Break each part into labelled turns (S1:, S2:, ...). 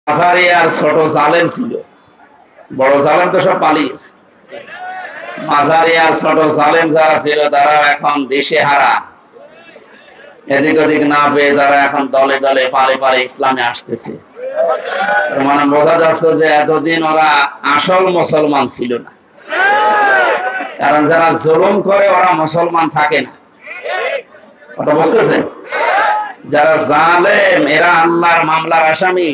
S1: মাঝারি আর ছোট জালেম ছিল, বড় জালেম তো সব পালিয়েছে। মাঝারি আর ছোট জালেম যারা ছিল তারা এখন দেশে হারা, এদিক ওদিক না পেয়ে তারা এখন দলে দলে পালে পালে ইসলামে আসতেছে। মানে বোঝা যাচ্ছে যে এতদিন ওরা আসল মুসলমান ছিল না, কারণ যারা জুলুম করে ওরা মুসলমান থাকে না। কথা বুঝতেছেন? যারা জালেম এরা আল্লাহর মামলার আসামি।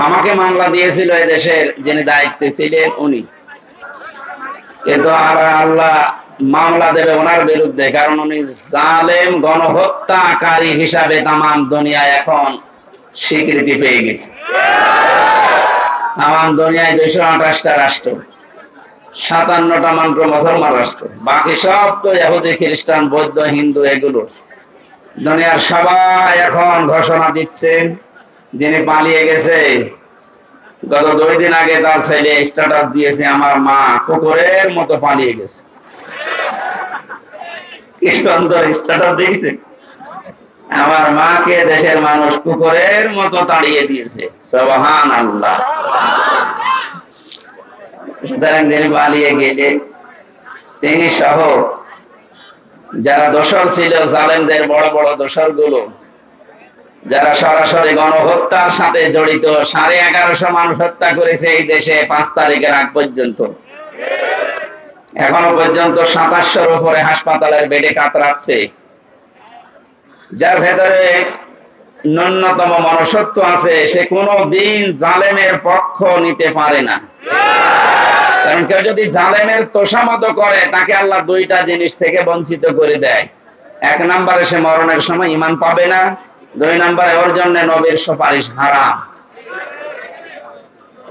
S1: আমাকে মামলা দিয়েছিল এই দেশের যিনি দায়িত্বে ছিলেন উনি, কিন্তু আর আল্লাহ মামলা দেবে ওনার বিরুদ্ধে, কারণ উনি জালেম গণহত্যাকারী হিসাবে তামাম দুনিয়ায় এখন স্বীকৃতি পেয়ে গেছে। তামাম দুনিয়ায় 228টা রাষ্ট্র, 57টা মাত্র মুসলমান রাষ্ট্র, বাকি সব তো ইহুদি খ্রিস্টান বৌদ্ধ হিন্দু। এগুলো দুনিয়ার সবাই এখন ঘোষণা দিচ্ছেন যিনি পালিয়ে গেছে। গত 2 দিন আগে তার ছেলে স্ট্যাটাস দিয়েছে, আমার মা কুকুরের মতো পালিয়ে গেছে। কি সুন্দর স্ট্যাটাস দিয়েছে, আমার মাকে দেশের মানুষ কুকুরের মতো তাড়িয়ে দিয়েছে। সুবহানাল্লাহ। সুতরাং যিনি পালিয়ে গেলে তিনি সহ যারা দোষর ছিল, জালেমদের বড় বড় দোষর গুলো, যারা সরাসরি গণহত্যার সাথে জড়িত, 1150 মানুষ হত্যা করেছে এই দেশে 5 তারিখের আগ পর্যন্ত। এখনো পর্যন্ত 2700-র উপরে হাসপাতালের বেডে কাতরাচ্ছে। যার ভেতরে ন্যূনতম মনুষ্যত্ব আছে, সে কোনো দিন জালেমের পক্ষ নিতে পারে না। কারণ কেউ যদি জালেমের তোষামত করে, তাকে আল্লাহ 2টা জিনিস থেকে বঞ্চিত করে দেয়। 1 নম্বরে সে মরণের সময় ঈমান পাবে না, 2 নম্বরে ওর জন্য নবীর সুপারিশ হারাম।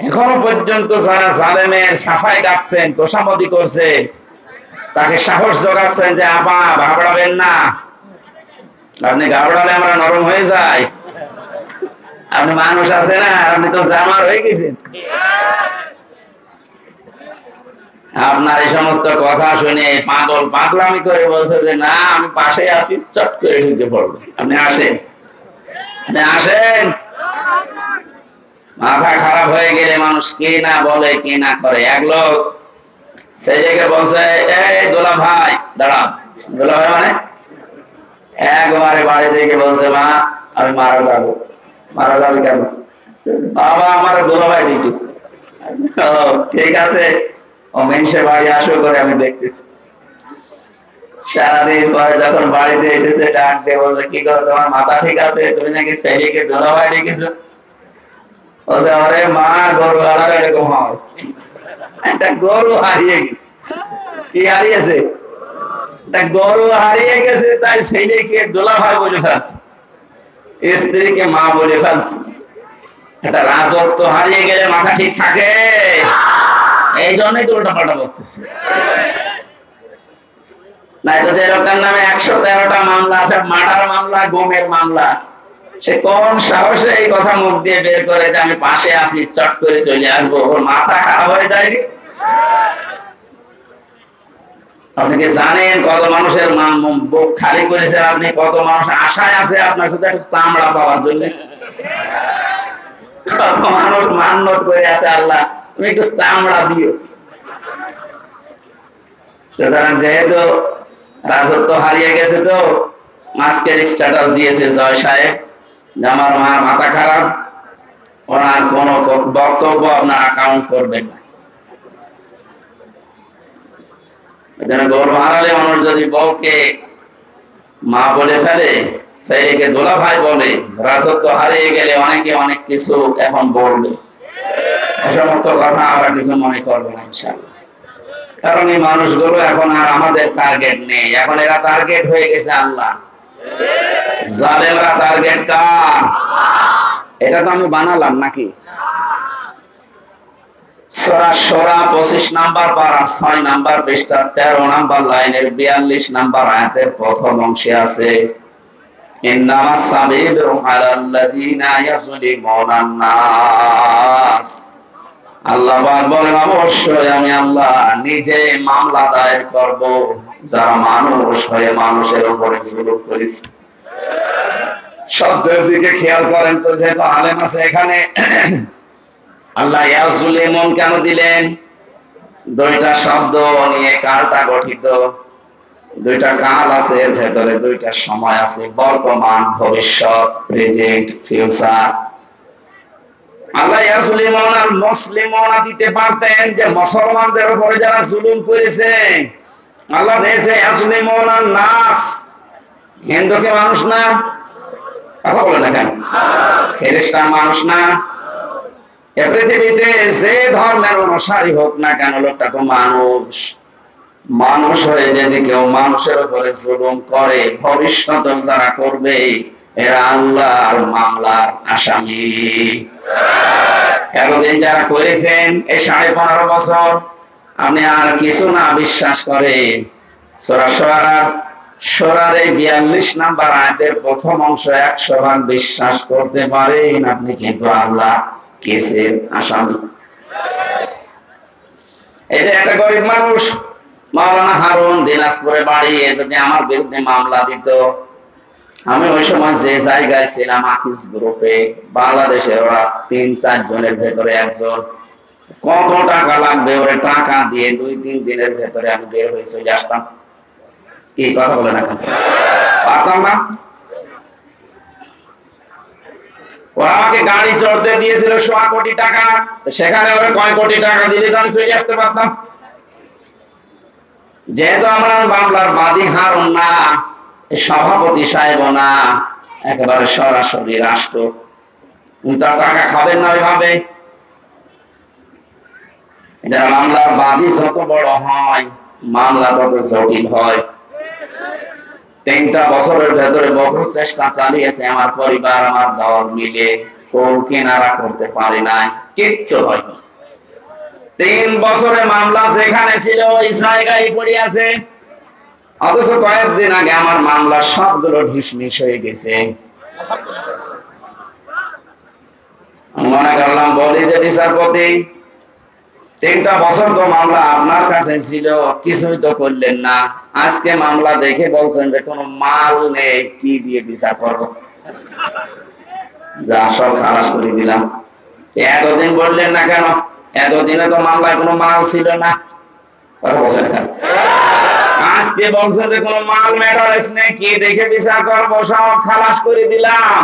S1: এখনো পর্যন্ত যারা জালেমের সাফাই গাচ্ছেন, তোষামতি করছে, তাকে সাহস যোগাচ্ছেন যে আপা ঘাবড়াবেন না, আপনি ঘাবড়ালে আমরা নরম হয়ে যাই, আপনি মানুষ আছে না, আপনি তো জামার হয়ে গেছেন। আপনার এই সমস্ত কথা শুনে পাগল পাগলামি করে বলছে যে না আমি পাশে আছি, চট করে ঢুকে পড়বো, আপনি আসেন, আপনি আসেন। মাথা খারাপ হয়ে গেলে মানুষ কি না বলে কি না করে। এক লোক ছেলেকে বলছে, এই দোলা ভাই দাঁড়াও। দোলা ভাই মানে একবারে বাড়ি থেকে বলছে, মা আমি মারা যাবো। মারা যাবে কেন? বাবা আমার দোলা ভাই ডেকেছে। ঠিক আছে, ও মেনসে বাড়ি আসো করে আমি দেখতেছি। সারাদিন পরে যখন বাড়িতে এসেছে, ডাক দিয়ে বলছে, কি করো, তোমার মাথা ঠিক আছে? তুমি নাকি ছেলেকে দোলা ভাই ডেকেছো? বলছে, আরে মা গরু হারালে এরকম হয়। একটা গরু হারিয়ে গেছে। কি হারিয়েছে? একটা গরু হারিয়ে গেছে, তাই ছেলেকে দোলা ভাই বলে ফেলছে, স্ত্রীকে মা বলে ফেলছে। একটা রাজত্ব হারিয়ে গেলে মাথা ঠিক থাকে? এই জন্যই তো উল্টা পাল্টা করতেছে। নাই তো লোকের নামে 113টা মামলা আছে, মার্ডার মামলা, গুমের মামলা। সে কোন সাহসে এই কথা মুখ দিয়ে বের করে যে আমি পাশে আছি, চট করে চলে আসবো? ওর মাথা খারাপ হয়ে যায়নি? আপনি কি জানেন কত মানুষের বুক খালি করেছে আপনি? কত মানুষ আশায় আছে আপনার শুধু একটা চামড়া পাওয়ার জন্য? কত মানুষ মান্যত করে আছে, আল্লাহ তুমি একটু চামড়া দিও। সুতরাং যেহেতু রাজত্ব হারিয়ে গেছে, তো আজকের স্ট্যাটাস দিয়েছে জয় সাহেব যে আমার মার মাথা খারাপ, ওনার কোন বক্তব্য আপনার কাউন্ট করবেন না। গর্ব হারালে মানুষ যদি বউকে মা বলে ফেলে, ছেলেকে দোলা ভাই বলে, রাজত্ব হারিয়ে গেলে অনেকে অনেক কিছু এখন বলবে। এই সমস্ত কথা আমরা কিছু মনে করবো না ইনশাআল্লাহ, কারণ এই মানুষগুলো এখন আর আমাদের টার্গেট নেই। এখন এরা টার্গেট হয়ে গেছে আল্লাহ। জালেমরা টার্গেট কার? এটা তো আমি বানালাম নাকি? সূরা শূরা 25 নাম্বার পারা 6 নাম্বার পৃষ্ঠা 13 নাম্বার লাইনের 42 নাম্বার আয়াতের প্রথম অংশে আছে, ইন্নামাস সাবিলু আলাল্লাযিনা ইয়াযলিমুনান নাস। আল্লাহ বলেন, অবশ্যই আমি আল্লাহ নিজে মামলা দায়ের করব যারা মানুষ হয়ে মানুষের উপরে জুলুম করেছে। শব্দের দিকে খেয়াল করেন তো, যেহেতু আলেম আছে এখানে। আল্লাহ ইয়াজলিমুন কেন দিলেন? দুইটা শব্দ নিয়ে কালটা গঠিত, দুইটা কাল আছে এর ভেতরে, দুইটা সময় আছে, বর্তমান, ভবিষ্যৎ, প্রেজেন্ট, ফিউচার। আল্লাহ ইয়াজলিমুন আর মুসলিমুন দিতে পারতেন, যে মুসলমানদের উপরে যারা জুলুম করেছে। আল্লাহ দিয়েছে ইয়াজলিমুন আর নাস। হিন্দুকে মানুষ না? কথা বলে না কেন? খ্রিস্টান মানুষ না? এ পৃথিবীতে যে ধর্মের অনুসারী হোক না কেন, লোকটা তো মানুষ। মানুষ হয়ে যদি কেউ মানুষের উপরে জুলুম করে, ভবিষ্যতে যারা করবে এরা আল্লাহর মামলার আসামি। এতদিন যারা করেছেন এই 15.5 বছর, আপনি আর কিছু না বিশ্বাস করে সূরা সূরার 42 নম্বর আয়াতের প্রথম অংশ 100 ভাগ বিশ্বাস করতে পারেন, আপনি কিন্তু আল্লাহ কেসের আসামি। এটা একটা গরিব মানুষ, মাওলানা হারুন, দিনাজপুরে বাড়ি। যদি আমার বিরুদ্ধে মামলা দিত, আমি ওই সময় যে জায়গায় ছিলাম আকিস গ্রুপে, বাংলাদেশে ওরা 3-4 জনের ভেতরে একজন, কত টাকা লাগবে ওরে টাকা দিয়ে 2-3 দিনের ভেতরে আমি বের হয়ে চলে আসতাম। কি কথা বলে না কেন? পারতাম না। ওরা আমাকে গাড়ি চড়তে দিয়েছিল 1.25 কোটি টাকা, সেখানে ওরা কয় কোটি টাকা দিলে তো আমি চলে আসতে পারতাম। যেহেতু আমরা মামলার বাদী হারুন না, সভাপতি সাহেব না, একেবারে সরাসরি রাষ্ট্র, তার টাকা খাবেন না ওইভাবে। এটা মামলার বাদী যত বড় হয়, মামলা তত জটিল হয়। 3টা বছরের ভেতরে বহু চেষ্টা চালিয়েছে আমার পরিবার, আমার দল মিলে, কোন কিনারা করতে পারে নাই, কিচ্ছু হয়নি। 3 বছরে মামলা যেখানে ছিল ওই জায়গায় পড়ে আছে। অথচ কয়েকদিন আগে আমার মামলা সবগুলো ঢিসমিস হয়ে গেছে। মনে করলাম বলি যে বিচারপতি, 3টা বছর তো মামলা আপনার কাছে ছিল, কিছুই তো করলেন না। আজকে মামলা দেখে বলছেন যে কোনো মাল নেই, কি দিয়ে বিচার করব? যা সব খালাস করে দিলাম। এতদিন বললেন না কেন? এতদিনে তো মামলায় কোনো মাল ছিল না। কথা বলছেন কেন? আজকে বলছেন যে কোনো মাল ম্যাটারেস নেই, কি দেখে বিচার করবো? সব খালাস করে দিলাম।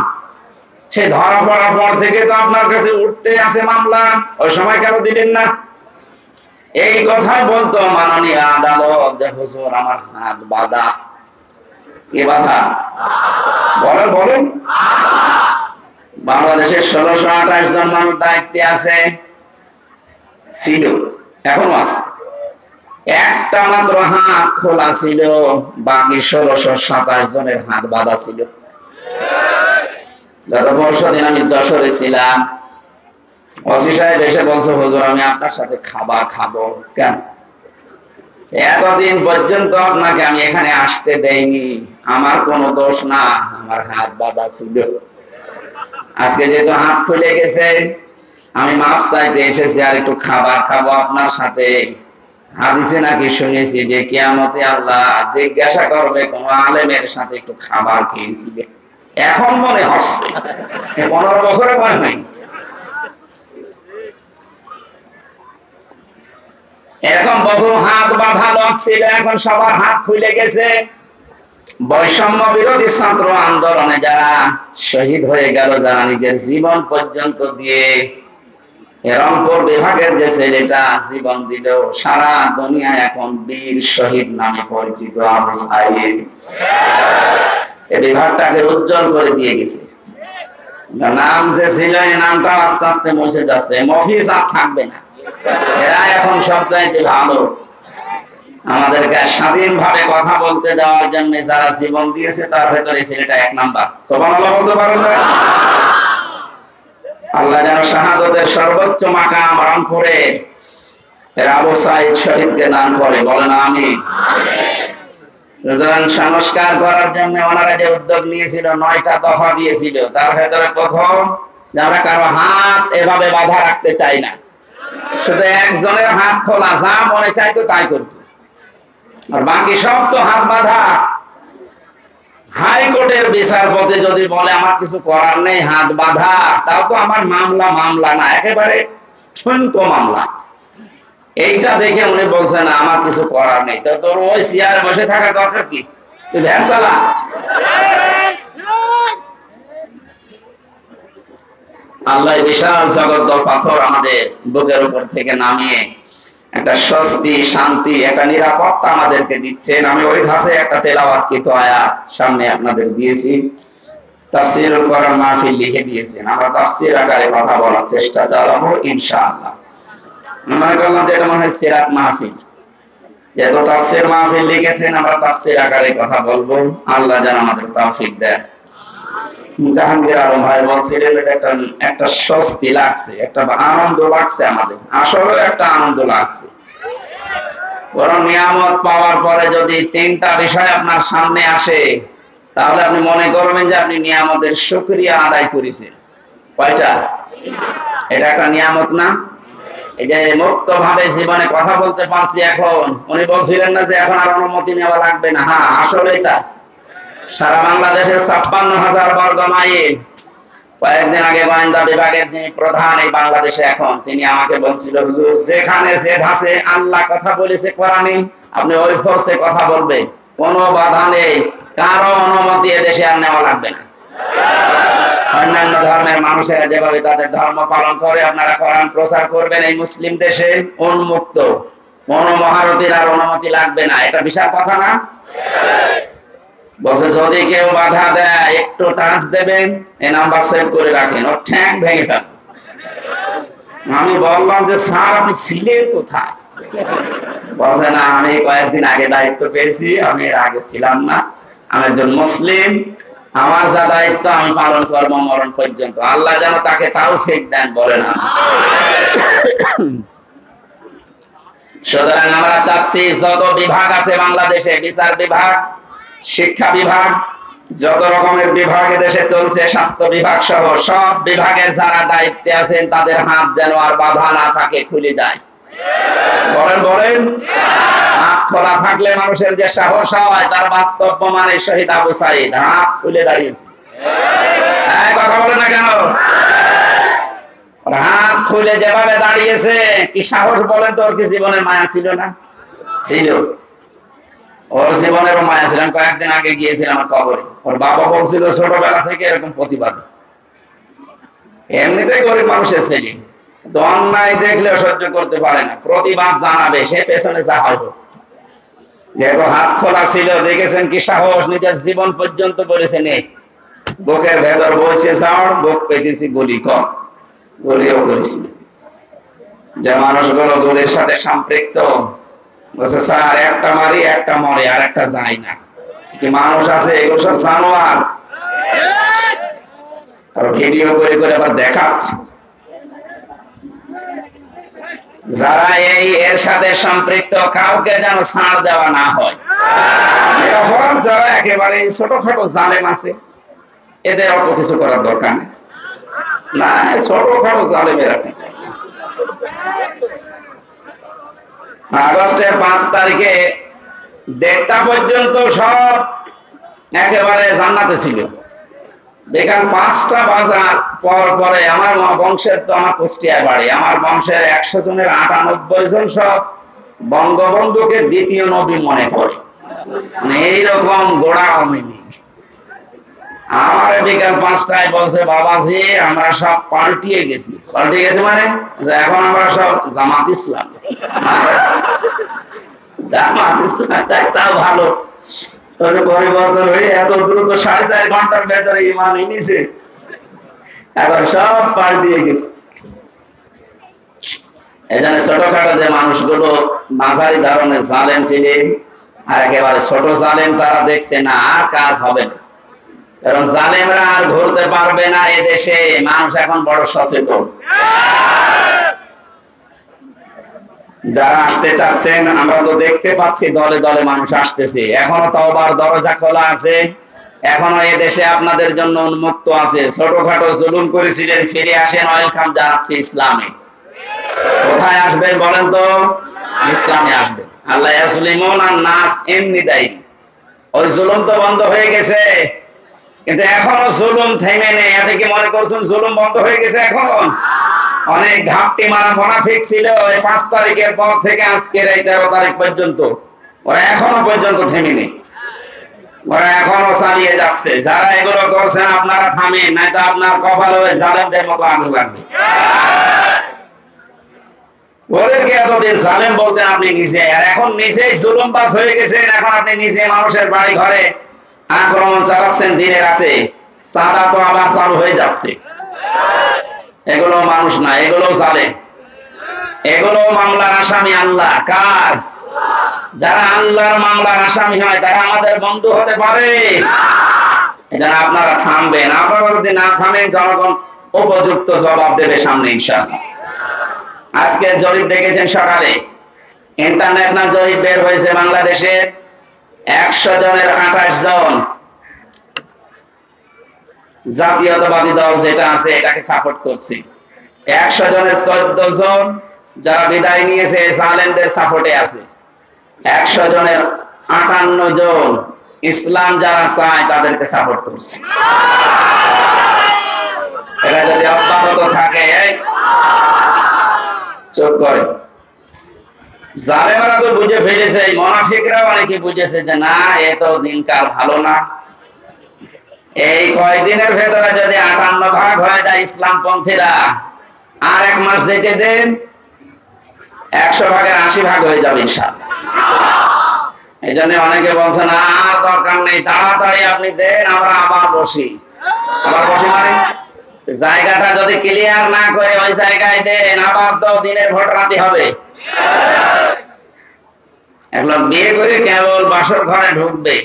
S1: সে ধরা পড়ার পর থেকে তো আপনার কাছে উঠতে আছে মামলা, ওই সময় কেন দিলেন না? এই কথাই বলতো মাননীয় আদালত যে হুজুর আমার হাত বাঁধা। কি বাঁধা? বলেন বলেন। বাংলাদেশের 1628 জন মানুষ দায়িত্বে আছে, ছিল, এখনো আছে। একটা মাত্র হাত খোলা ছিল, বাকি 1627 জনের হাত বাঁধা ছিল। গত পরশুদিন আমি যশোরে ছিলাম, ওসি সাহেব এসে বলছে হুজুর আমি আপনার সাথে খাবার খাবো। কেন? এতদিন পর্যন্ত আপনাকে আমি এখানে আসতে দেইনি, আমার কোনো দোষ না, আমার হাত বাঁধা ছিল। আজকে যেহেতু হাত খুলে গেছে, আমি মাফ চাইতে এসেছি, আর একটু খাবার খাবো আপনার সাথে। হাদিসে নাকি শুনেছি যে কিয়ামতে আল্লাহ জিজ্ঞাসা করবে কোন আলেমের সাথে একটু খাবার খেয়েছিলে। এখন মনে হচ্ছে 15 বছরে মনে হয়। এখন বহু হাত বাঁধা লোক ছিল, এখন সবার হাত খুলে গেছে। বৈষম্য বিরোধী ছাত্র আন্দোলনে যারা শহীদ হয়ে গেল, যারা নিজের জীবন পর্যন্ত দিয়ে, রংপুর বিভাগের যে ছেলেটা জীবন দিল, সারা দুনিয়া এখন বীর শহীদ নামে পরিচিত আবু সাইদ। এই বিভাগটাকে উজ্জ্বল করে দিয়ে গেছে। নাম যে ছিল এই নামটা আস্তে আস্তে মুছে যাচ্ছে, মফিজ আর থাকবে না। এরা এখন সবচাইতে ভালো। আমাদেরকে স্বাধীনভাবে কথা বলতে দেওয়ার জন্য যারা জীবন দিয়েছে, তার ভেতরে ছেলেটা 1 নাম্বার। সুবহানাল্লাহ বলতে পারেন না? আল্লাহ যেন শাহাদাতের সর্বোচ্চ মাকাম রংপুরে আবু সাইদ শহীদকে দান করে, বলেন আমিন। সুতরাং সংস্কার করার জন্য ওনারা যে উদ্যোগ নিয়েছিল, 9টা দফা দিয়েছিল, তার ভেতরে প্রথম, যারা কারো হাত এভাবে বাঁধা রাখতে চাই না, শুধু একজনের হাত খোলা, যা মনে চাইতো তাই করতো, আর বাকি সব তো হাত বাঁধা। হাইকোর্টের বিচারপতি যদি বলে আমার কিছু করার নেই, হাত বাঁধা, তাও তো আমার মামলা না, একেবারে ঠুনকো মামলা। এইটা দেখে উনি বলছেন আমার কিছু করার নেই। তো তোর ওই চেয়ারে বসে থাকার দরকার কি? তুই ভ্যান চালা। আল্লাহ বিশাল জগদ্দল পাথর আমাদের বুকের উপর থেকে নামিয়ে একটা স্বস্তি, শান্তি, একটা নিরাপত্তা আমাদেরকে দিচ্ছেন। আমি ওই ধাঁচে একটা তেলাওয়াতকৃত আয়াত সামনে আপনাদের দিয়েছি। তাফসীরুল কোরআন মাহফিল লিখে দিয়েছেন, আমরা তাফসীর আকারে কথা বলার চেষ্টা চালাবো ইনশাআল্লাহ। মনে করলাম যে এটা মনে হয় সিরাত মাহফিল, যেহেতু তাফসীর মাহফিল লিখেছেন আমরা তাফসীর আকারে কথা বলবো। আল্লাহ যেন আমাদের তৌফিক দেয়। জাহাঙ্গীর আলম ভাই বলছিলেন একটা স্বস্তি লাগছে, একটা আনন্দ লাগছে, আমাদের আসলে একটা আনন্দ লাগছে। বরং নিয়ামত পাওয়ার পরে যদি তিনটা বিষয় আপনার সামনে আসে, তাহলে আপনি মনে করবেন যে আপনি নিয়ামতের শুকরিয়া আদায় করেছেন। কয়টা? এটা একটা নিয়ামত না? এই যে মুক্ত ভাবে জীবনে কথা বলতে পারছি এখন, উনি বলছিলেন না যে এখন আর অনুমতি নেওয়া লাগবে না। হ্যাঁ, আসলেই তা। সারা বাংলাদেশের 56,000 বর্গ মাইল। কয়েকদিন আগে গোয়েন্দা বিভাগের যিনি প্রধান এই বাংলাদেশে এখন, তিনি আমাকে বলছিল, হুজুর যেখানে যে ধাঁচে আল্লাহ কথা বলেছে কোরআনে, আপনি ওই ফোর্সে কথা বলবেন, কোনো বাধা নেই, কারো অনুমতি এদেশে আর নেওয়া লাগবে না। অন্যান্য ধর্মের মানুষেরা যেভাবে তাদের ধর্ম পালন করে, আপনারা কোরআন প্রচার করবেন এই মুসলিম দেশে উন্মুক্ত, কোন মহারথীর আর অনুমতি লাগবে না। এটা বিশাল কথা না? বলছে যদি কেউ বাধা দেয় একটু টাচ দেবেন, এই নাম্বার সেভ করে রাখেন, ওর ঠ্যাং ভেঙে ফেলবেন। আমি বললাম যে স্যার আপনি ছিলেন কোথায়? বলছে না, আমি কয়েকদিন আগে দায়িত্ব পেয়েছি, আমি এর আগে ছিলাম না। আমি একজন মুসলিম, আমার যা দায়িত্ব আমি পালন করবো মরণ পর্যন্ত। আল্লাহ যেন তাকে তৌফিক দেন, বলে না। সুতরাং আমরা চাচ্ছি যত বিভাগ আছে বাংলাদেশে, বিচার বিভাগ, শিক্ষা বিভাগ, যত রকমের বিভাগ দেশে চলছে, স্বাস্থ্য বিভাগ সহ সব বিভাগের যারা দায়িত্বে আছেন তাদের হাত যেন আর বাধা না থাকে, খুলে যায়। বলেন হাত খোলা থাকলে মানুষের যে সাহস হয়, তার বাস্তব প্রমাণের শহীদ আবু সাঈদ হাত খুলে দাঁড়িয়েছে। কথা বলে না কেন? হাত খুলে যেভাবে দাঁড়িয়েছে, কি সাহস বলেন তো? ওর কি জীবনের মায়া ছিল না? ছিল, ওর জীবনের মায়া ছিল। কয়েকদিন আগে গিয়েছিলাম আমার কবরে, ওর বাবা বলছিল ছোটবেলা থেকে এরকম প্রতিবাদ, এমনিতেই গরিব মানুষের ছেলে, অন্যায় দেখলেও সহ্য করতে পারে না, প্রতিবাদ জানাবে, সে পেছনে যা হয় হোক। যেহেতু হাত খোলা ছিল, দেখেছেন কি সাহস, নিজের জীবন পর্যন্ত বলেছেন এই বুকের ভেতর বলছে ঝড়, বুক পেতেছি গুলি কর, গুলিও করেছি। যে মানুষগুলো গুলির সাথে সম্পৃক্ত, বলছে স্যার একটা মারি একটা মরে আর একটা যায় না, কি মানুষ আছে? এগুলো সব জানোয়ার। আর ভিডিও করে করে আবার দেখাচ্ছে। যারা এর সাথে সম্পৃক্ত, কাউকে যেন ছাড় দেওয়া না হয়। যারা একেবারে ছোটখাটো জালেম আছে, এদের অত কিছু করার দরকার নেই। না, ছোটখাটো জালেমেরা আগস্টের 5 তারিখে 1টা পর্যন্ত সব একেবারে জান্নাতে ছিল। দেখেন 5টা বাজার পরে আমার বংশের, তো আমার কুষ্টিয়ায় বাড়ি, আমার বংশের 100 জনের 98 জন সব বঙ্গবন্ধুকে দ্বিতীয় নবী মনে করে। মানে এইরকম গোড়া হয়নি। আমার বিকাল 5টায় বলছে, বাবাজি আমরা সব পাল্টিয়ে গেছি। পাল্টিয়ে গেছি মানে এখন আমরা সব জামাত ইসলাম। জামাত ইসলাম তা ভালো, পরিবর্তন হয়ে এত দ্রুত 4.5 ঘন্টার ভেতরে ইমান এনেছে, এখন সব পাল্টিয়ে গেছে। এখানে ছোটখাটো যে মানুষগুলো মাঝারি ধরনের জালেম ছিলেন, আর একেবারে ছোট জালেম, তারা দেখছে না আর কাজ হবে না, কারণ জালেমরা আর ঘুরতে পারবে না এদেশে। মানুষ এখন বড় সচেতন। যারা আসতে চাচ্ছেন, আমরা তো দেখতে পাচ্ছি দলে দলে মানুষ আসতেছে। এখনো তওবার দরজা খোলা আছে, এখনো এদেশে আপনাদের জন্য উন্মুক্ত আছে। ছোটখাটো জুলুম করেছিলেন, ফিরে আসেন, ওয়েলকাম জানাচ্ছি ইসলামে। কোথায় আসবেন বলেন তো? ইসলামে আসবেন। আল্লাহ ইয়াসলিমুন আন নাস এমনি দায়ী, ওই জুলুম তো বন্ধ হয়ে গেছে, কিন্তু এখনো জুলুম থেমে নেই। আপনি কি মনে করছেন জুলুম বন্ধ হয়ে গেছে? এখন অনেক ঘাপটি মারা মুনাফিক ছিল এই 5 তারিখের পর থেকে আজকের এই 13 তারিখ পর্যন্ত, ওরা এখনো পর্যন্ত থেমে নেই, ওরা এখনো চালিয়ে যাচ্ছে। যারা এগুলো করছেন আপনারা থামেন, নয়তো আপনার কপালে ওই জালেমদের মতো আগুন লাগবে। ওদেরকে এতদিন জালেম বলতেন আপনি নিজে, আর এখন নিজেই জুলুমবাজ হয়ে গেছেন। এখন আপনি নিজে মানুষের বাড়ি ঘরে আক্রমণ চালাচ্ছেন দিনে রাতে, চাঁদা তো আবার চালু হয়ে যাচ্ছে। এগুলো মানুষ না, এগুলো জালেম, এগুলো মামলার আসামি আল্লাহ। কার? যারা আল্লাহর মামলার আসামি হয় তারা আমাদের বন্ধু হতে পারে? এটা আপনারা থামবেন। আপনারা যদি না থামেন জনগণ উপযুক্ত জবাব দেবে সামনে ইনশাআল্লাহ। আজকে জরিপ দেখেছেন সকালে, ইন্টারন্যাশনাল জরিপ বের হয়েছে বাংলাদেশে 100 জনের 28 জন জাতীয়তাবাদী দল যেটা আছে এটাকে সাপোর্ট করছে। 100 জনের 14 জন যারা বিদায় নিয়েছে জালেমদের সাপোর্টে আছে। 100 জনের 58 জন ইসলাম যারা চায় তাদেরকে সাপোর্ট করছে। এটা যদি অব্যাহত থাকে, চুপ করে। জালেমরা তো বুঝে ফেলেছে, মুনাফিকরা অনেকে বুঝেছে যে না, এ তো দিনকাল ভালো না। এই কয়েকদিনের ভেতরে যদি 58 ভাগ হয়ে যায় ইসলাম পন্থীরা, আর 1 মাস যেতে দেন 100 ভাগের 80 ভাগ হয়ে যাবে ইনশাআল্লাহ। এই জন্য অনেকে বলছে না, আর দরকার নেই, তাড়াতাড়ি আপনি দেন, আমরা আবার বসি। আবার বসি মানে জায়গাটা যদি ক্লিয়ার না করে ওই জায়গায় দেন, আবার তো দিনের ভোট রাতে হবে। এখন বিয়ে করে কেবল বাসর ঘরে ঢুকবে,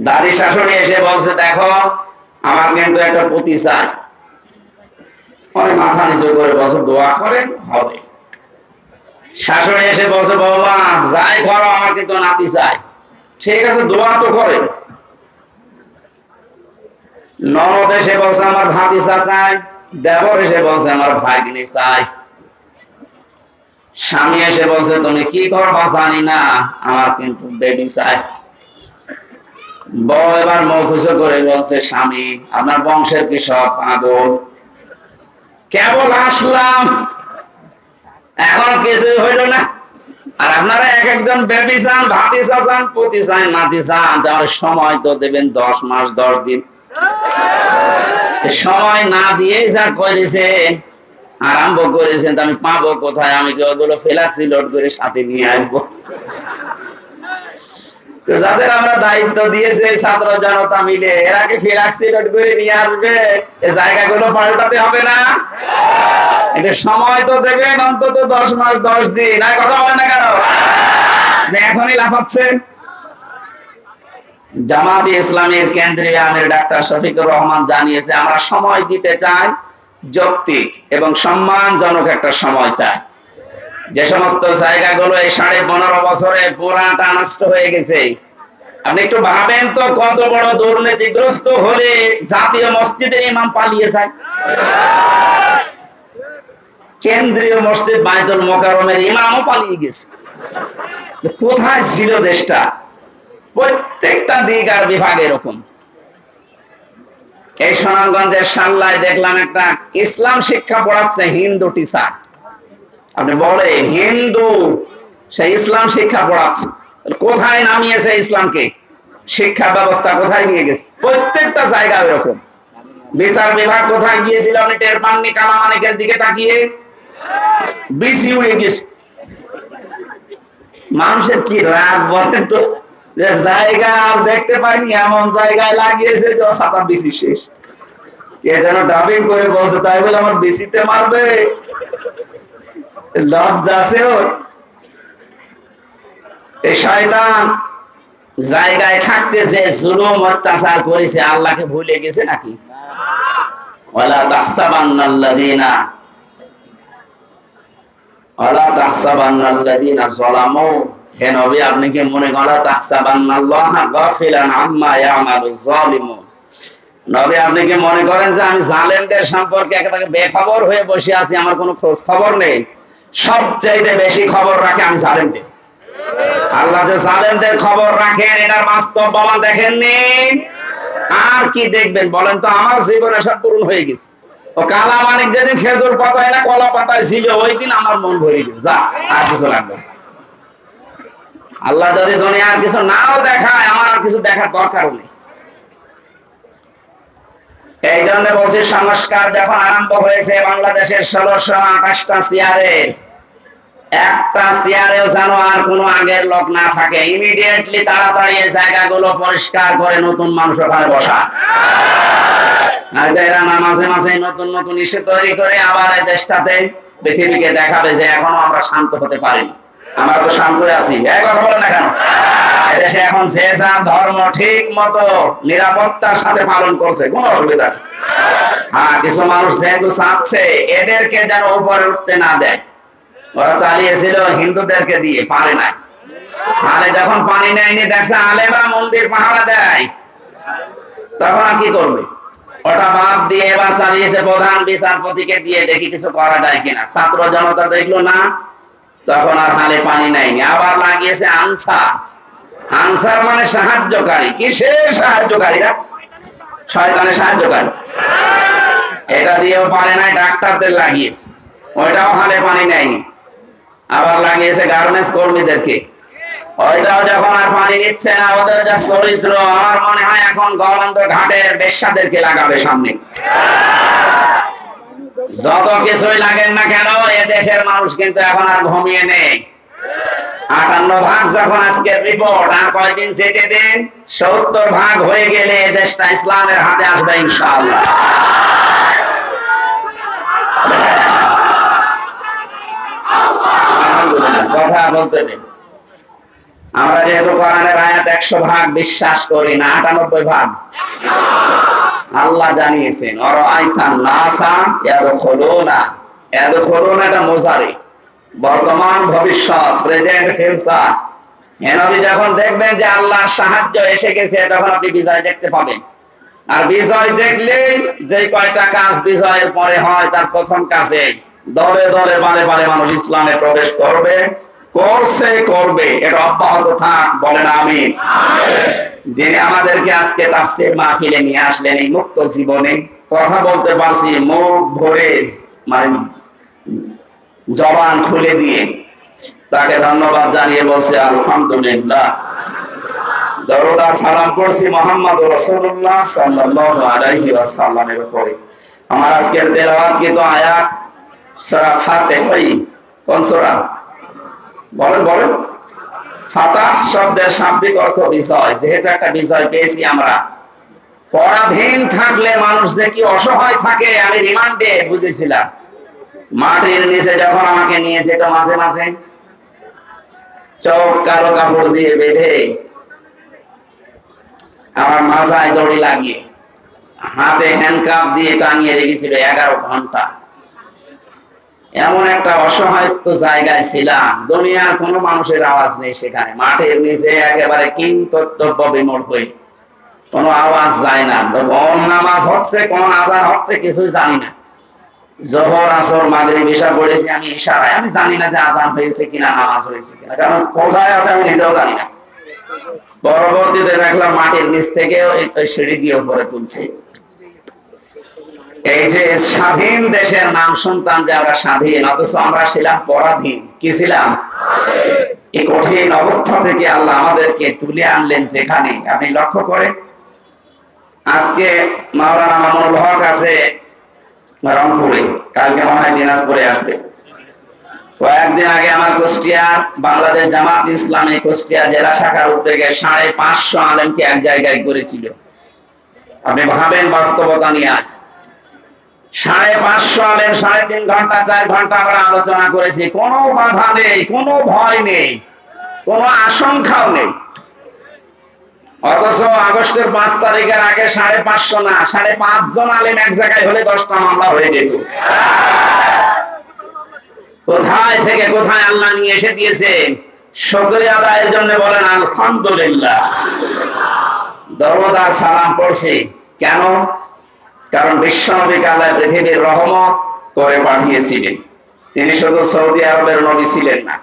S1: দাদি শাশুড়ি এসে বলছে দেখো আমার কিন্তু একটা পুতি চাই। অনেক মাথা নিচু করে বছর দোয়া করে হবে। শাশুড়ি এসে বলছে বৌমা যাই করো আমার কিন্তু নাতি চাই। ঠিক আছে, দোয়া তো করে। ননদ এসে বলছে আমার ভাতিজা চাই। দেবর এসে বলছে আমার ভাগ্নি চাই। স্বামী এসে বলছে তুমি কি করবা জানি না, আমার কিন্তু বেবি চাই। বউ এবার মুখ উঁচু করে বলছে স্বামী আপনার বংশের কি সব পাগল? কেবল আসলাম, এখন কিছু হইল না, আর আপনারা এক একজন বেবি চান, ভাতিজা চান, পতি চান, নাতি চান। তাহলে সময় তো দেবেন 10 মাস 10 দিন। সময় না দিয়ে যা করেছেন, আরম্ভ করেছেন, আমি পাবো কোথায়? আমি কি ওগুলো ফ্ল্যাক্সি লোড করে সাথে নিয়ে আসবো? তো যাদের আমরা দায়িত্ব দিয়েছে ছাত্র জনতা মিলে, এরা কি ফ্ল্যাক্সি লোড করে নিয়ে আসবে? এই জায়গাগুলো পাল্টাতে হবে না? এটা সময় তো দেবেন অন্তত 10 মাস 10 দিন। আর কথা বলেন না কেন? এখনই লাফাচ্ছেন। জামাত ইসলামের কেন্দ্রীয় আমির ডাক্তার শফিকুর রহমান জানিয়েছে আমরা সময় দিতে চাই, যৌক্তিক এবং সম্মানজনক একটা সময় চাই। যে সমস্ত জায়গাগুলো এই 15.5 বছরে পুরাটা নষ্ট হয়ে গেছে, আপনি একটু ভাবেন তো কত বড় দুর্নীতিগ্রস্ত হলে জাতীয় মসজিদের ইমাম পালিয়ে যায়। কেন্দ্রীয় মসজিদ বাইতুল মোকাররমের ইমামও পালিয়ে গেছে। কোথায় ছিল দেশটা? প্রত্যেকটা দিক আর বিভাগ এরকম। এই সুনামগঞ্জের সাল্লায় দেখলাম একটা ইসলাম শিক্ষা পড়াচ্ছে হিন্দু টিচার। আপনি বলেন হিন্দু, সে ইসলাম শিক্ষা পড়াচ্ছে। কোথায় নামিয়েছে ইসলামকে? শিক্ষা ব্যবস্থা কোথায় নিয়ে গেছে? প্রত্যেকটা জায়গা এরকম। বিচার বিভাগ কোথায় গিয়েছিল আপনি টের পাননি? কালামানিকের দিকে তাকিয়ে বিসি উড়ে গেছে। মানুষের কি রাগ বলেন তো, যে জায়গা আর দেখতে পাইনি এমন জায়গায় লাগিয়েছে যে ছাতা বিসি শেষ। কে যেন ডাবিং করে বলছে তাই বলে আমার বিসিতে মারবে? লজ্জা আছে ওর? এই শয়তান জায়গায় থাকতে যে জুলুম অত্যাচার করেছে আল্লাহকে ভুলে গেছে নাকি? ওয়ালা তাহসাবান্নাল্লাযীনা যালামু, হে নবী আপনি কি মনে করেন তাহসাবান্নাল্লাহা গাফিলান আম্মা ইয়ামালুয যালিমুন? নবী আপনি কি মনে করেন যে আমি জালেমদের সম্পর্কে একেবারে বেখবর হয়ে বসে আছি, আমার কোনো খোঁজ খবর নেই? সবচেয়ে বেশি খবর রাখে আমি জালেমদের। আল্লাহ যে জালেমদের খবর রাখেন এটার বাস্তব প্রমাণ দেখেননি, আর কি দেখবেন বলেন তো? আমার জীবনে সব পূরণ হয়ে গেছে। ও কালা মানিক যেদিন খেজুর পাতায় না কলা পাতায় ছিল ওই দিন আমার মন ভরে গেছে, যা আর কিছু লাগবে। আল্লাহ যদি দুনিয়ার কিছু নাও দেখায় আমার আর কিছু দেখার দরকার নেই। এই জন্য বলছি সংস্কার যখন আরম্ভ হয়েছে বাংলাদেশের 1628টা চেয়ারে, একটা চেয়ারেও যেন আর কোনো আগের লোক না থাকে, ইমিডিয়েটলি তাড়াতাড়ি এই জায়গাগুলো পরিষ্কার করে নতুন মানুষ ওখানে বসা। আর এরা না মাঝে মাঝে নতুন নতুন ইস্যু তৈরি করে আবার এই দেশটাতে পৃথিবীকে দেখাবে যে এখনো আমরা শান্ত হতে পারিনি। আমরা তো শান্ত আছি, এই কথা বলেন না কেন? এদেশে এখন যে যার ধর্ম ঠিক মতো নিরাপত্তার সাথে পালন করছে, কোনো অসুবিধা নেই। হ্যাঁ, কিছু মানুষ যেহেতু চাচ্ছে এদেরকে যেন উপরে উঠতে না দেয়, ওরা চালিয়েছিল হিন্দুদেরকে দিয়ে, পারে নাই। আলে যখন পানি নেয়নি দেখছে আলেমা মন্দির পাহারা দেয়, তখন আর কি করবে? ওটা বাদ দিয়ে এবার চালিয়েছে প্রধান বিচারপতিকে দিয়ে, দেখি কিছু করা যায় কিনা। ছাত্র জনতা দেখলো না, তখন আর হালে পানি নেয়নি, আবার লাগিয়েছে আনসার। আনসার মানে সাহায্যকারী। কিসের সাহায্যকারীরা? শয়তানের সাহায্যকারী। এটা দিয়েও পারে নাই, ডাক্তারদের লাগিয়েছে, ওইটাও হালে পানি নেয়নি। আবার লাগিয়েছে গার্মেন্টস কর্মীদেরকে, ওইটাও যখন আর পানি নিচ্ছে না, ওদের যা চরিত্র, আমার মনে হয় এখন গলন্দ ঘাটের বেশ্যাদেরকে লাগাবে সামনে। যত কিছুই লাগেন না কেন এ দেশের মানুষ কিন্তু এখন আর ঘুমিয়ে নেই। 58 যখন আজকের রিপোর্ট, আর কয়দিন যেতে দিন, 70 হয়ে গেলে এ দেশটা ইসলামের হাতে আসবে ইনশাআল্লাহ। কথা বলতে দিন। আমরা যেহেতু কোরআনের আয়াত 100 বিশ্বাস করি না, 98 আল্লাহ জানিয়েছেন অরাআইতান নাসা ইয়াদখুলুনা। ইয়াদখুলুনা এটা মুজারি, বর্তমান ভবিষ্যৎ, প্রেজেন্ট ফিউচার। নবী যখন দেখবেন যে আল্লাহর সাহায্য এসে গেছে, তখন আপনি বিজয় দেখতে পাবেন। আর বিজয় দেখলেই যে কয়টা কাজ বিজয়ের পরে হয়, তার প্রথম কাজে দলে দলে বারে বারে মানুষ ইসলামে প্রবেশ করবে, করছে, করবে। এটা অব্যাহত থাক, বলেন আমিন। যিনি আমাদেরকে আজকে তাফসীর মাহফিলে নিয়ে আসলেন, এই মুক্ত জীবনে কথা বলতে পারছি মুখ ভরে, মানে জবান খুলে দিয়ে, তাকে ধন্যবাদ জানিয়ে বলছে আলহামদুলিল্লাহ। দরুদ আর সালাম করছি মুহাম্মদুর রাসূলুল্লাহ সাল্লাল্লাহু আলাইহি ওয়াসাল্লামের উপরে। আমার আজকের তেলাওয়াত কিন্তু আয়াত সূরা ফাতিহা। কোন সূরা? বলেন বলেন। ফাতাহ শব্দের শাব্দিক অর্থ বিজয়। যেহেতু একটা বিজয় পেয়েছি আমরা, পরাধীন থাকলে মানুষ যে কি অসহায় থাকে আমি রিমান্ডে বুঝেছিলাম। মাটির নিচে যখন আমাকে নিয়ে যেত, মাঝে মাঝে চোখ কালো কাপড় দিয়ে বেঁধে আমার মাথায় দড়ি লাগিয়ে হাতে হ্যান্ডকাপ দিয়ে টাঙিয়ে রেখেছিল 11 ঘন্টা। এমন একটা অসহায়ত্ব জায়গায় ছিলাম, দুনিয়ার কোনো মানুষের আওয়াজ নেই সেখানে। মাঠের নিচে একেবারে কিংকর্তব্য বিমূঢ় হয়ে, কোনো আওয়াজ যায় না। কোন নামাজ হচ্ছে, কোন আযান হচ্ছে, কিছুই জানি না। যোহর, আসর, মাগরিব, ইশা পড়েছি আমি ইশারায়, আমি জানি না যে আযান হয়েছে কিনা, নামাজ হয়েছে কিনা, কারণ কোথায় আছে আমি নিজেও জানি না। পরবর্তীতে দেখলাম মাটির নিচ থেকে ওই সিঁড়ি দিয়ে উপরে তুলছে। এই যে স্বাধীন দেশের নাম শুনতাম যে আমরা স্বাধীন, অথচ আমরা ছিলাম পরাধীন। কি ছিলাম? এই কঠিন অবস্থা থেকে আল্লাহ আমাদেরকে তুলে আনলেন যেখানে, আপনি লক্ষ্য করে আজকে মাওলানা মামুনুল হক আছে রংপুরে, কালকে মনে হয় দিনাজপুরে আসবে। কয়েকদিন আগে আমার কুষ্টিয়া বাংলাদেশ জামাত ইসলামী কুষ্টিয়া জেলা শাখার উদ্যোগে 550 আলেমকে এক জায়গায় করেছিল। আপনি ভাবেন বাস্তবতা নিয়ে আছে। 550 আলেম 3.5 ঘন্টা 4 ঘন্টা আমরা আলোচনা করেছি। কোনো বাধা নেই, কোনো ভয় নেই, কোনো আশঙ্কাও নেই। অথচ আগস্টের 5 তারিখের আগে 550 না 5.5 জন আলেম এক জায়গায় হলে 10টা মামলা হয়ে যেত। কোথায় থেকে কোথায় আল্লাহ নিয়ে এসে দিয়েছেন, শুকরিয়া আদায়ের জন্য বলেন আলহামদুলিল্লাহ। দরুদ আর সালাম পড়ছি কেন? কারণ বিশ্বনবীকে আল্লাহ পৃথিবীর রহমত করে পাঠিয়েছিলেন। তিনি শুধু সৌদি আরবের নবী ছিলেন না,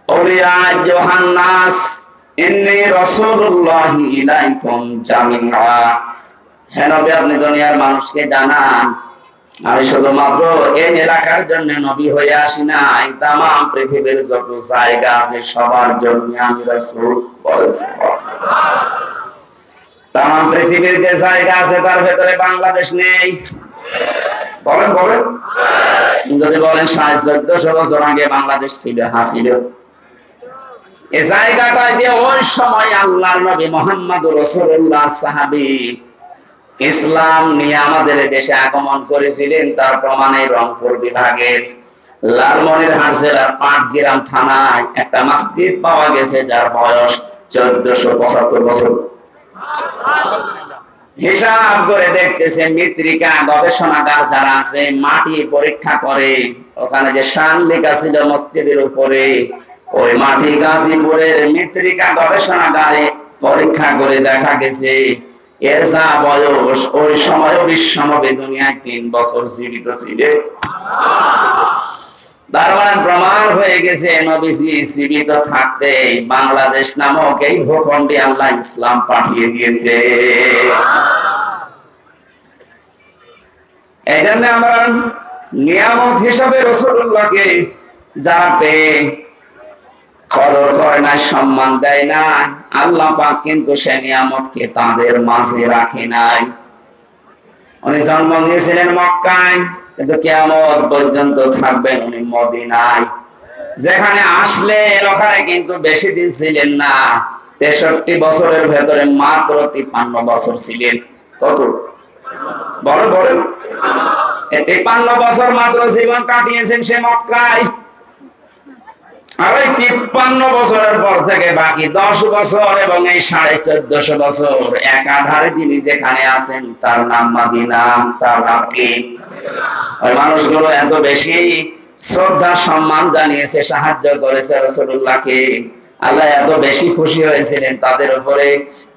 S1: ওলিয়া ইউহান্নাস ইন্নী রাসূলুল্লাহি ইলাইকুম জামিআ। হে নবী, আপনি দুনিয়ার মানুষকে জানান আমি শুধুমাত্র এই এলাকার জন্য নবী হয়ে আসি নাই, তামাম পৃথিবীর যত জায়গা আছে সবার জন্য আমি রাসূল। তামাম পৃথিবীর যে জায়গা আছে তার ভেতরে বাংলাদেশ নেই। বলেন বলেন, যদি বলেন 1450 বছর আগে বাংলাদেশ ছিল, হাসিল। এই জায়গাটায় যে ওই সময় আল্লাহর নবী মুহাম্মদুর রাসূলুল্লাহ সাহাবী ইসলাম নিয়ে আমাদের দেশে আগমন করেছিলেন, তার প্রমাণে রংপুর বিভাগের লালমনিরহাট জেলার পাটগ্রাম থানায় একটা মসজিদ পাওয়া গেছে যার বয়স 1475 বছর। হিসাব করে দেখতেছে মৃত্তিকা গবেষণাগার যারা আছে মাটি পরীক্ষা করে, ওখানে যে শান লেখা ছিল মসজিদের উপরে, ওই মাটি গাজীপুরের মৃত্তিকা গবেষণাগারে পরীক্ষা করে দেখা গেছে এর যা বয়স ওই সময় বিশ্বনবী দুনিয়ায় 3 বছর জীবিত ছিলেন। তার মানে প্রমাণ হয়ে গেছে নবীজি জীবিত থাকতে বাংলাদেশ নামক এই ভূখণ্ডে আল্লাহ ইসলাম পাঠিয়ে দিয়েছে। এই জন্য আমরা নিয়ামত হিসাবে রাসূলুল্লাহকে যারা পেয়ে কদর করে না, সম্মান দেয় না, আল্লাহ পাক কিন্তু সে নিয়ামতকে তাদের মাঝে রাখে নাই। উনি জন্ম নিয়েছিলেন মক্কায়, কিন্তু কিয়ামত পর্যন্ত থাকবেন উনি মদিনায়। যেখানে আসলেন ওখানে কিন্তু বেশি দিন ছিলেন না, 63 বছরের ভেতরে মাত্র 53 বছর ছিলেন। কত বড় বড় 53 বছর মাত্র জীবন কাটিয়েছেন সে মক্কায়। আর এই 53 বছরের পর থেকে বাকি 10 বছর এবং এই 1450 বছর একাধারে তিনি যেখানে আছেন তার নাম মদিনা। তার নাম কি? ওই মানুষগুলো এত বেশি শ্রদ্ধা সম্মান জানিয়েছে, সাহায্য করেছে রাসূলুল্লাহকে, আল্লাহ এত বেশি খুশি হয়েছিলেন তাদের উপরে,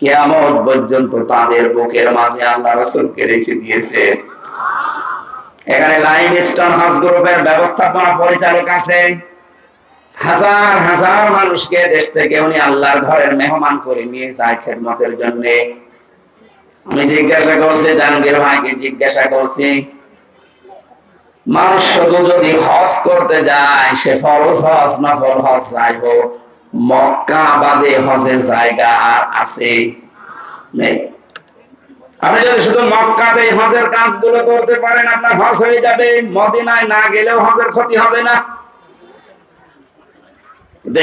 S1: কিয়ামত পর্যন্ত তাদের বুকের মাঝে আল্লাহ রাসূলকে রেখে দিয়েছে। এখানে লাইভ স্টোন হজ গ্রুপের ব্যবস্থাপনা পরিচালক আছে, হাজার হাজার মানুষকে দেশ থেকে উনি আল্লাহর ঘরের মেহমান করে নিয়ে যায় খেদমতের জন্য। আমি জিজ্ঞাসা করছি, জাহাঙ্গীর ভাইকে জিজ্ঞাসা করছি, মানুষ শুধু যদি হজ করতে যায় সে ফরজ হজ নফল হজ যাই হোক, মক্কা বাদে হজের জায়গা আর আছে নেই? আপনি যদি শুধু মক্কাতে হজের কাজগুলো করতে পারেন আপনার হজ হয়ে যাবে, মদিনায় না গেলেও হজের ক্ষতি হবে না।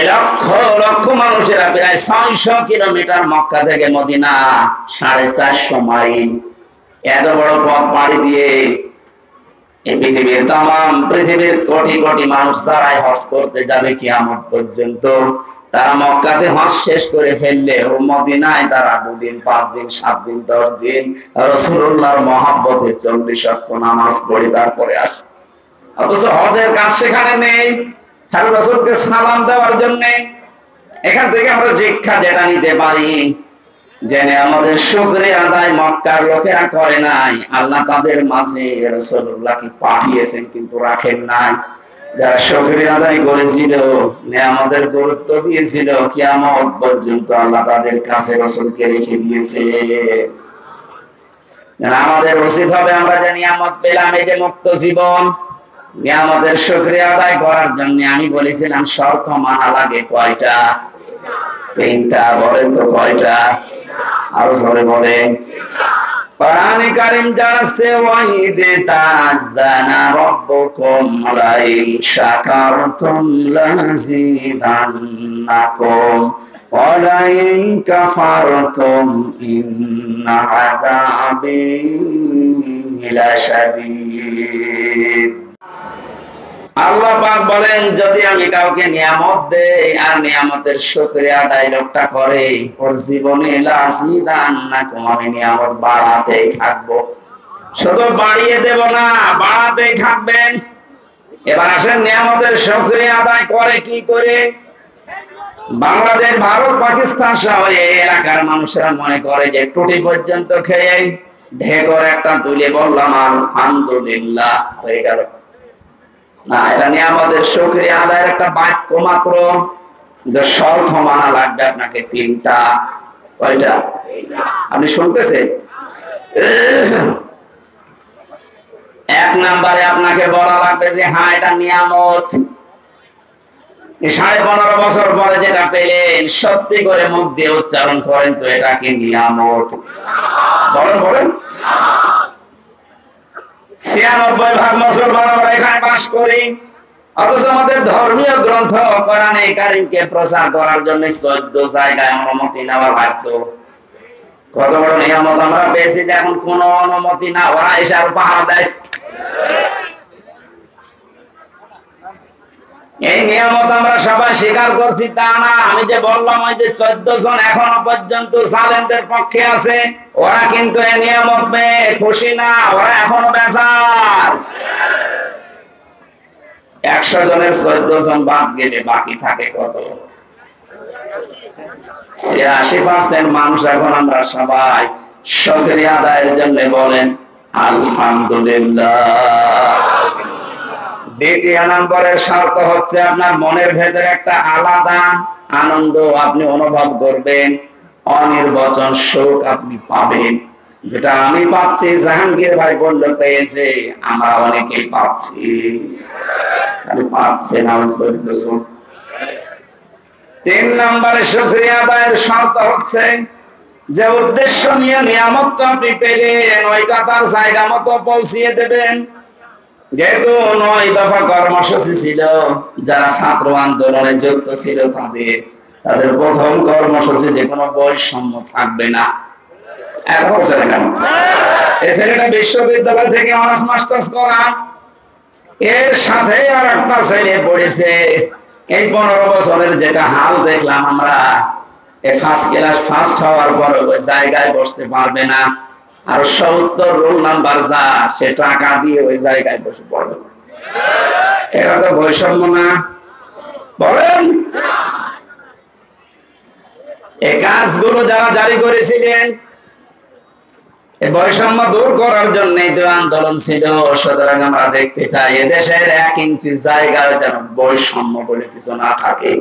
S1: লক্ষ লক্ষ মানুষেরা প্রায় 600 কিলোমিটার মক্কা থেকে মদিনা, 450 মাইল, এত বড় পথ পাড়ি দিয়ে এই পৃথিবীর তামাম পৃথিবীর কোটি কোটি মানুষ যারাই হজ করতে যাবে কিয়ামত পর্যন্ত, তারা মক্কাতে হজ শেষ করে ফেললে ও মদিনায় তারা 2 দিন 5 দিন 7 দিন 10 দিন রাসূলুল্লাহর মহব্বতে 40 ওয়াক্ত নামাজ পড়ে তারপরে আসে। অথচ হজের কাজ সেখানে নেই, তাহলে রাসূলকে সালাম দেওয়ার জন্য। এখান থেকে আমরা শিক্ষা যেটা নিতে পারি, জেনে আমাদের শুকরিয়া আদায় মক্কার লোকেরা করে নাই, আল্লাহ তাদের মাঝে রাসূলুল্লাহকে পাঠিয়েছেন কিন্তু রাখেন নাই। যারা শুকরিয়া আদায় করেছিল, নিয়ামতের গুরুত্ব দিয়েছিল, কিয়ামত পর্যন্ত আল্লাহ তাদের কাছে রাসূলকে রেখে দিয়েছে। আমাদের উচিত হবে আমরা যে নিয়ামত পেলাম, এই যে মুক্ত জীবন, নিয়ামতের শুকরিয়া আদায় করার জন্য আমি বলেছিলাম শর্ত মানা লাগে কয়টা? 3টা। বলেন তো কয়টা? আরো জোরে বলেন। কোরআনে কারীম জানাচ্ছে, ওয়াইদে তাআযানা রাব্বুকুম লাইন শাকারতুম লাযিদান্নাকুম ওয়া লাইন কাফারতুম ইন্না আযাবি লাশাদীদ। আল্লাহ পাক বলেন, যদি আমি কাউকে নিয়ামত দেই আর নিয়ামতের শুকরিয়া আদায় লোকটা করে, ওর জীবনে লাযিদান্নাকুম, আমি নিয়ামত বাড়াতেই থাকবো। শুধু বাড়িয়ে দেব না, বাড়াতেই থাকবেন। এবার আসেন নিয়ামতের শুকরিয়া আদায় করে কি করে? বাংলাদেশ, ভারত, পাকিস্তান সহ এই এলাকার মানুষেরা মনে করে যে টুটি পর্যন্ত খেয়ে ঢেকর একটা তুলে বললাম আলহামদুলিল্লাহ হয়ে গেল। না, এটা নিয়ামতের শুকরিয়া আদায়ের একটা বাক্য মাত্র। শর্ত মানা লাগবে আপনাকে তিনটা। কয়টা? আপনি শুনতেছেন? এক নাম্বারে আপনাকে বলা লাগবে যে হ্যাঁ এটা নিয়ামত। 15.5 বছর পরে যেটা পেলেন সত্যি করে মুখ দিয়ে উচ্চারণ করেন তো এটা কি নিয়ামত? বলেন বলেন। 96 বছর বরাবর এখানে বাস করি, অথচ আমাদের ধর্মীয় গ্রন্থ কোরআনে কারীমকে প্রচার করার জন্য 14 জায়গায় অনুমতি নেওয়া লাগতো। কত বড় নিয়ামত আমরা পেয়েছি, এখন কোন অনুমতি না, ওরা এসে আর পাহাড় দেয়। এই নিয়ামত আমরা সবাই স্বীকার করছি তা না। আমি যে বললাম ওই যে 14 জন এখনো পর্যন্ত জালেমদের পক্ষে আছে, ওরা কিন্তু এই নিয়ামত পেয়ে খুশি না, ওরা এখনো বেজার। 100 জনের 14 জন বাদ গেলে বাকি থাকে কত? 86% মানুষ। এখন আমরা সবাই শুকরিয়া আদায়ের জন্য বলেন আলহামদুলিল্লাহ। দ্বিতীয় নম্বরের শর্ত হচ্ছে আপনার মনের ভেতরে একটা আলাদা আনন্দ আপনি অনুভব করবেন, অনির্বচন সুখ আপনি পাবেন, যেটা আমি পাচ্ছি, জাহাঙ্গীর ভাই বললে পেয়েছে, আমরা অনেকেই পাচ্ছি। খালি পাচ্ছে না, চলতেছে। 3 নম্বরে শুকরিয়া আদায়ের শর্ত হচ্ছে যে উদ্দেশ্য নিয়ে নিয়ামত আপনি পেলেন ওইটা তার জায়গা মতো পৌঁছিয়ে দেবেন। যেহেতু 9 দফা কর্মসূচি ছিল, যারা ছাত্র আন্দোলনে যুক্ত ছিল তাদের প্রথম কর্মসূচি যে কোনো বৈষম্য থাকবে না। এখন এই ছেলেটা বিশ্ববিদ্যালয় থেকে অনার্স মাস্টার্স করা, এর সাথে আর একটা ছেলে পড়েছে। এই 15 বছরের যেটা হাল দেখলাম আমরা, ফার্স্ট ক্লাস ফার্স্ট হওয়ার পর ওই জায়গায় বসতে পারবে না, আর 70 রোল নাম্বার যা, সে টাকা দিয়ে ওই জায়গায় বসে পড়বে। এটা তো বৈষম্য না? বলেন। এই কাজগুলো যারা জারি করেছিলেন এই বৈষম্য দূর করার জন্য তো আন্দোলন ছিল। সুতরাং আমরা দেখতে চাই এদেশের 1 ইঞ্চি জায়গায় যেন বৈষম্য বলে কিছু না থাকে।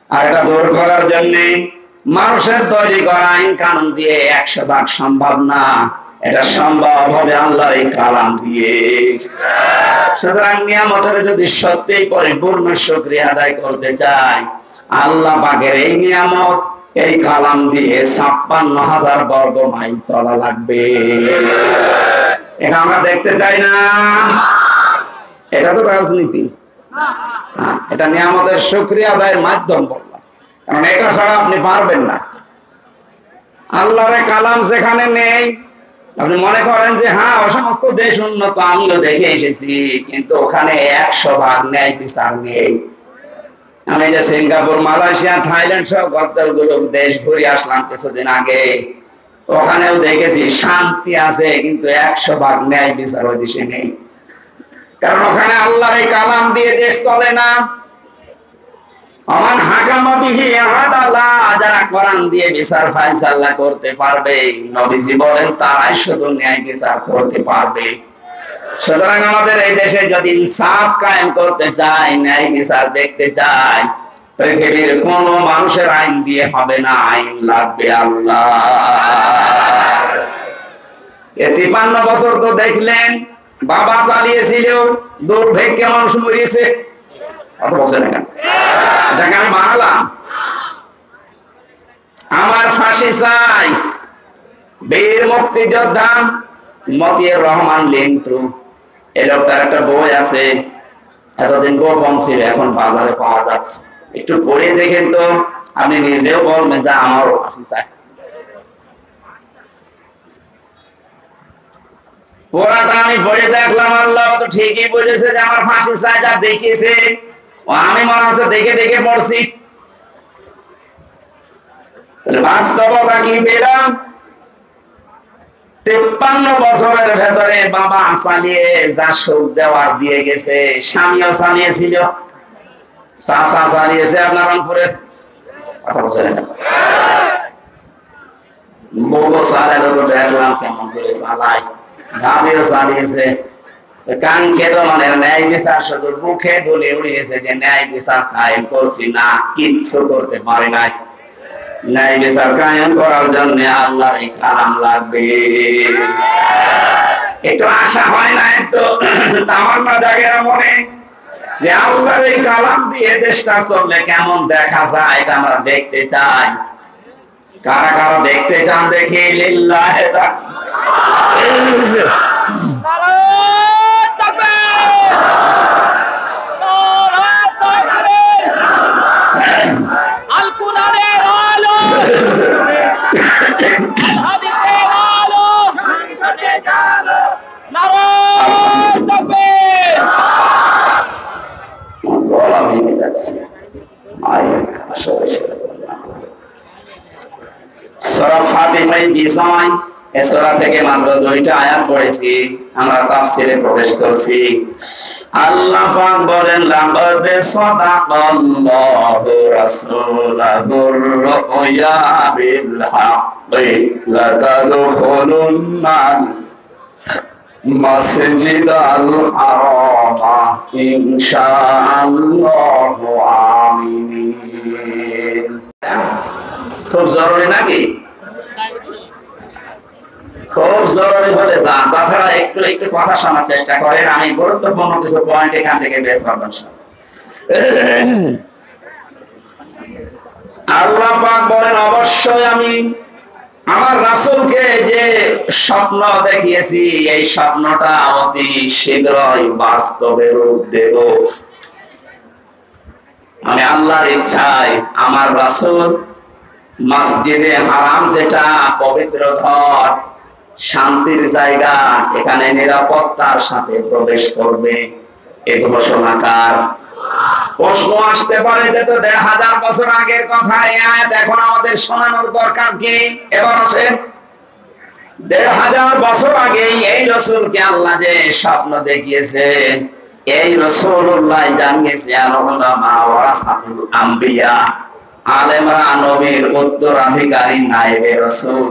S1: আর এটা দূর করার জন্য মানুষের তৈরি করা আইন কানুন দিয়ে 100% সম্ভব না, এটা সম্ভব হবে আল্লাহর এই কালাম দিয়ে। সুতরাং নিয়ামতের যদি সত্যিই পরিপূর্ণ শুকরিয়া আদায় করতে চাই, আল্লাহ পাকের এই নিয়ামত এই কালাম দিয়ে 56,000 বর্গ মাইল চলা লাগবে। এটা আমরা দেখতে চাই না। এটা তো রাজনীতি, এটা নিয়ামতের শুকরিয়া আদায়ের মাধ্যম বললাম, কারণ এটা ছাড়া আপনি পারবেন না। আল্লাহর কালাম যেখানে নেই, আপনি মনে করেন যে হ্যাঁ ও সমস্ত দেশ উন্নত, আমিও দেখে এসেছি, কিন্তু ওখানে 100% ন্যায় বিচার নেই। আমি যে সিঙ্গাপুর, মালয়েশিয়া, থাইল্যান্ড সব কতগুলো দেশ ঘুরে আসলাম কিছুদিন আগে, ওখানেও দেখেছি শান্তি আছে, কিন্তু 100% ন্যায় বিচার ওই দেশে নেই। কারণ ওখানে আল্লাহর এই কালাম দিয়ে দেশ চলে না। আমান হাকামা বিহি আদালা, যারা কোরআন দিয়ে বিচার ফায়সালা করতে পারবে, নবীজি বলেন তারাই শুধু ন্যায় বিচার করতে পারবে। সুতরাং আমাদের এই দেশে যদি ইনসাফ কায়েম করতে চাই, ন্যায় বিচার দেখতে চাই, পৃথিবীর কোন মানুষের আইন দিয়ে হবে না, আইন লাগবে আল্লাহ। 53 বছর তো দেখলেন বাবা চালিয়েছিল, দুর্ভিক্ষে মানুষ মরিয়েছে। কত বছর এখানে এটাকে আমি বানালাম। আমার ফাঁসি চাই। বীর মুক্তিযোদ্ধা মতিউর রহমান লিন্টু, এই লোকটার একটা বই আছে, এতদিন গোপন ছিল, এখন বাজারে পাওয়া যাচ্ছে। একটু পড়ে দেখেন তো, আপনি নিজেও বলবেন যে আমারও ফাঁসি চাই। পড়াটা আমি পড়ে দেখলাম, আল্লাহ তো ঠিকই বলেছে যে আমার ফাঁসি চাই। যা দেখেছে আমি মনে হচ্ছে দেখে দেখে পড়ছি। বাস্তবতা কি পেলাম? 53 বছরের ভেতরে বাবা চালিয়ে যা সুখ দেওয়ার দিয়ে গেছে, স্বামীও চালিয়েছিল, চাচা চালিয়েছে আপনার রংপুরে। কথা বলছে বউ চালাইলো তো দেখলাম কেমন করে চালায়, ভাবিও চালিয়েছে। কাঙ্ক্ষিত মানের ন্যায় বিচার শুধু মুখে বলে উড়িয়েছে যে ন্যায় বিচার কায়েম করছি না, কিচ্ছু করতে পারে নাই। ন্যায় বিচার কায়েম করার জন্য আল্লাহর কালাম লাগবে। একটু আশা হয় না, একটু তামান্না জাগে না মনে যে আল্লাহর এই কালাম দিয়ে দেশটা চললে কেমন দেখা যায়, এটা আমরা দেখতে চাই। কারা কারা দেখতে চান দেখি? লিল্লাহি
S2: আল কুরআনের আলো, আল হাদিসের আলো, সংসদে জালো, নারায়ে তাকবীর।
S1: গলা ভেঙে যাচ্ছে মায়ের ভাষা বসে। সূরা ফাতিহার বিষয়, এই সূরা থেকে মাত্র 2টা আয়াত পড়েছি, আমরা তাফসীরে প্রবেশ করছি। আল্লাহ পাক বলেন, লাকাদ সাদাকাল্লাহু রাসূলাহুর রুয়া বিল হাক্কি লাতাদখুলুন্নাল মাসজিদাল হারামা ইনশাআল্লাহু আমিনিন। খুব জরুরি নাকি? খুব জরুরি হলে যান, তাছাড়া একটু একটু কথা শোনার চেষ্টা করেন। আমি গুরুত্বপূর্ণ কিছু পয়েন্ট এখান থেকে বের করবেন। আল্লাহ পাক বলেন, অবশ্যই আমি আমার রাসূলকে যে স্বপ্ন দেখিয়েছি, এই স্বপ্নটা অতি শীঘ্রই বাস্তবে রূপ দেব। আমি আল্লাহর ইচ্ছায় আমার রাসূল মসজিদে হারাম, যেটা পবিত্র ঘর, শান্তির জায়গা, এখানে নিরাপত্তার সাথে প্রবেশ করবে। এই ঘোষণাকার প্রশ্ন আসতে পারে যে তো 1000 বছর আগের কথা, এই আয়াত এখন আমাদের শোনানোর দরকার কি? এবার আসেন, 1500 বছর আগে এই রাসূলকে আল্লাহ যে স্বপ্ন দেখিয়েছে, এই রাসূলুল্লাহ জানিয়েছে আল-উলামা ওয়ারাসাতুল আম্বিয়া, আলেমরা নবীর উত্তরাধিকারী, নায়েবে রাসূল,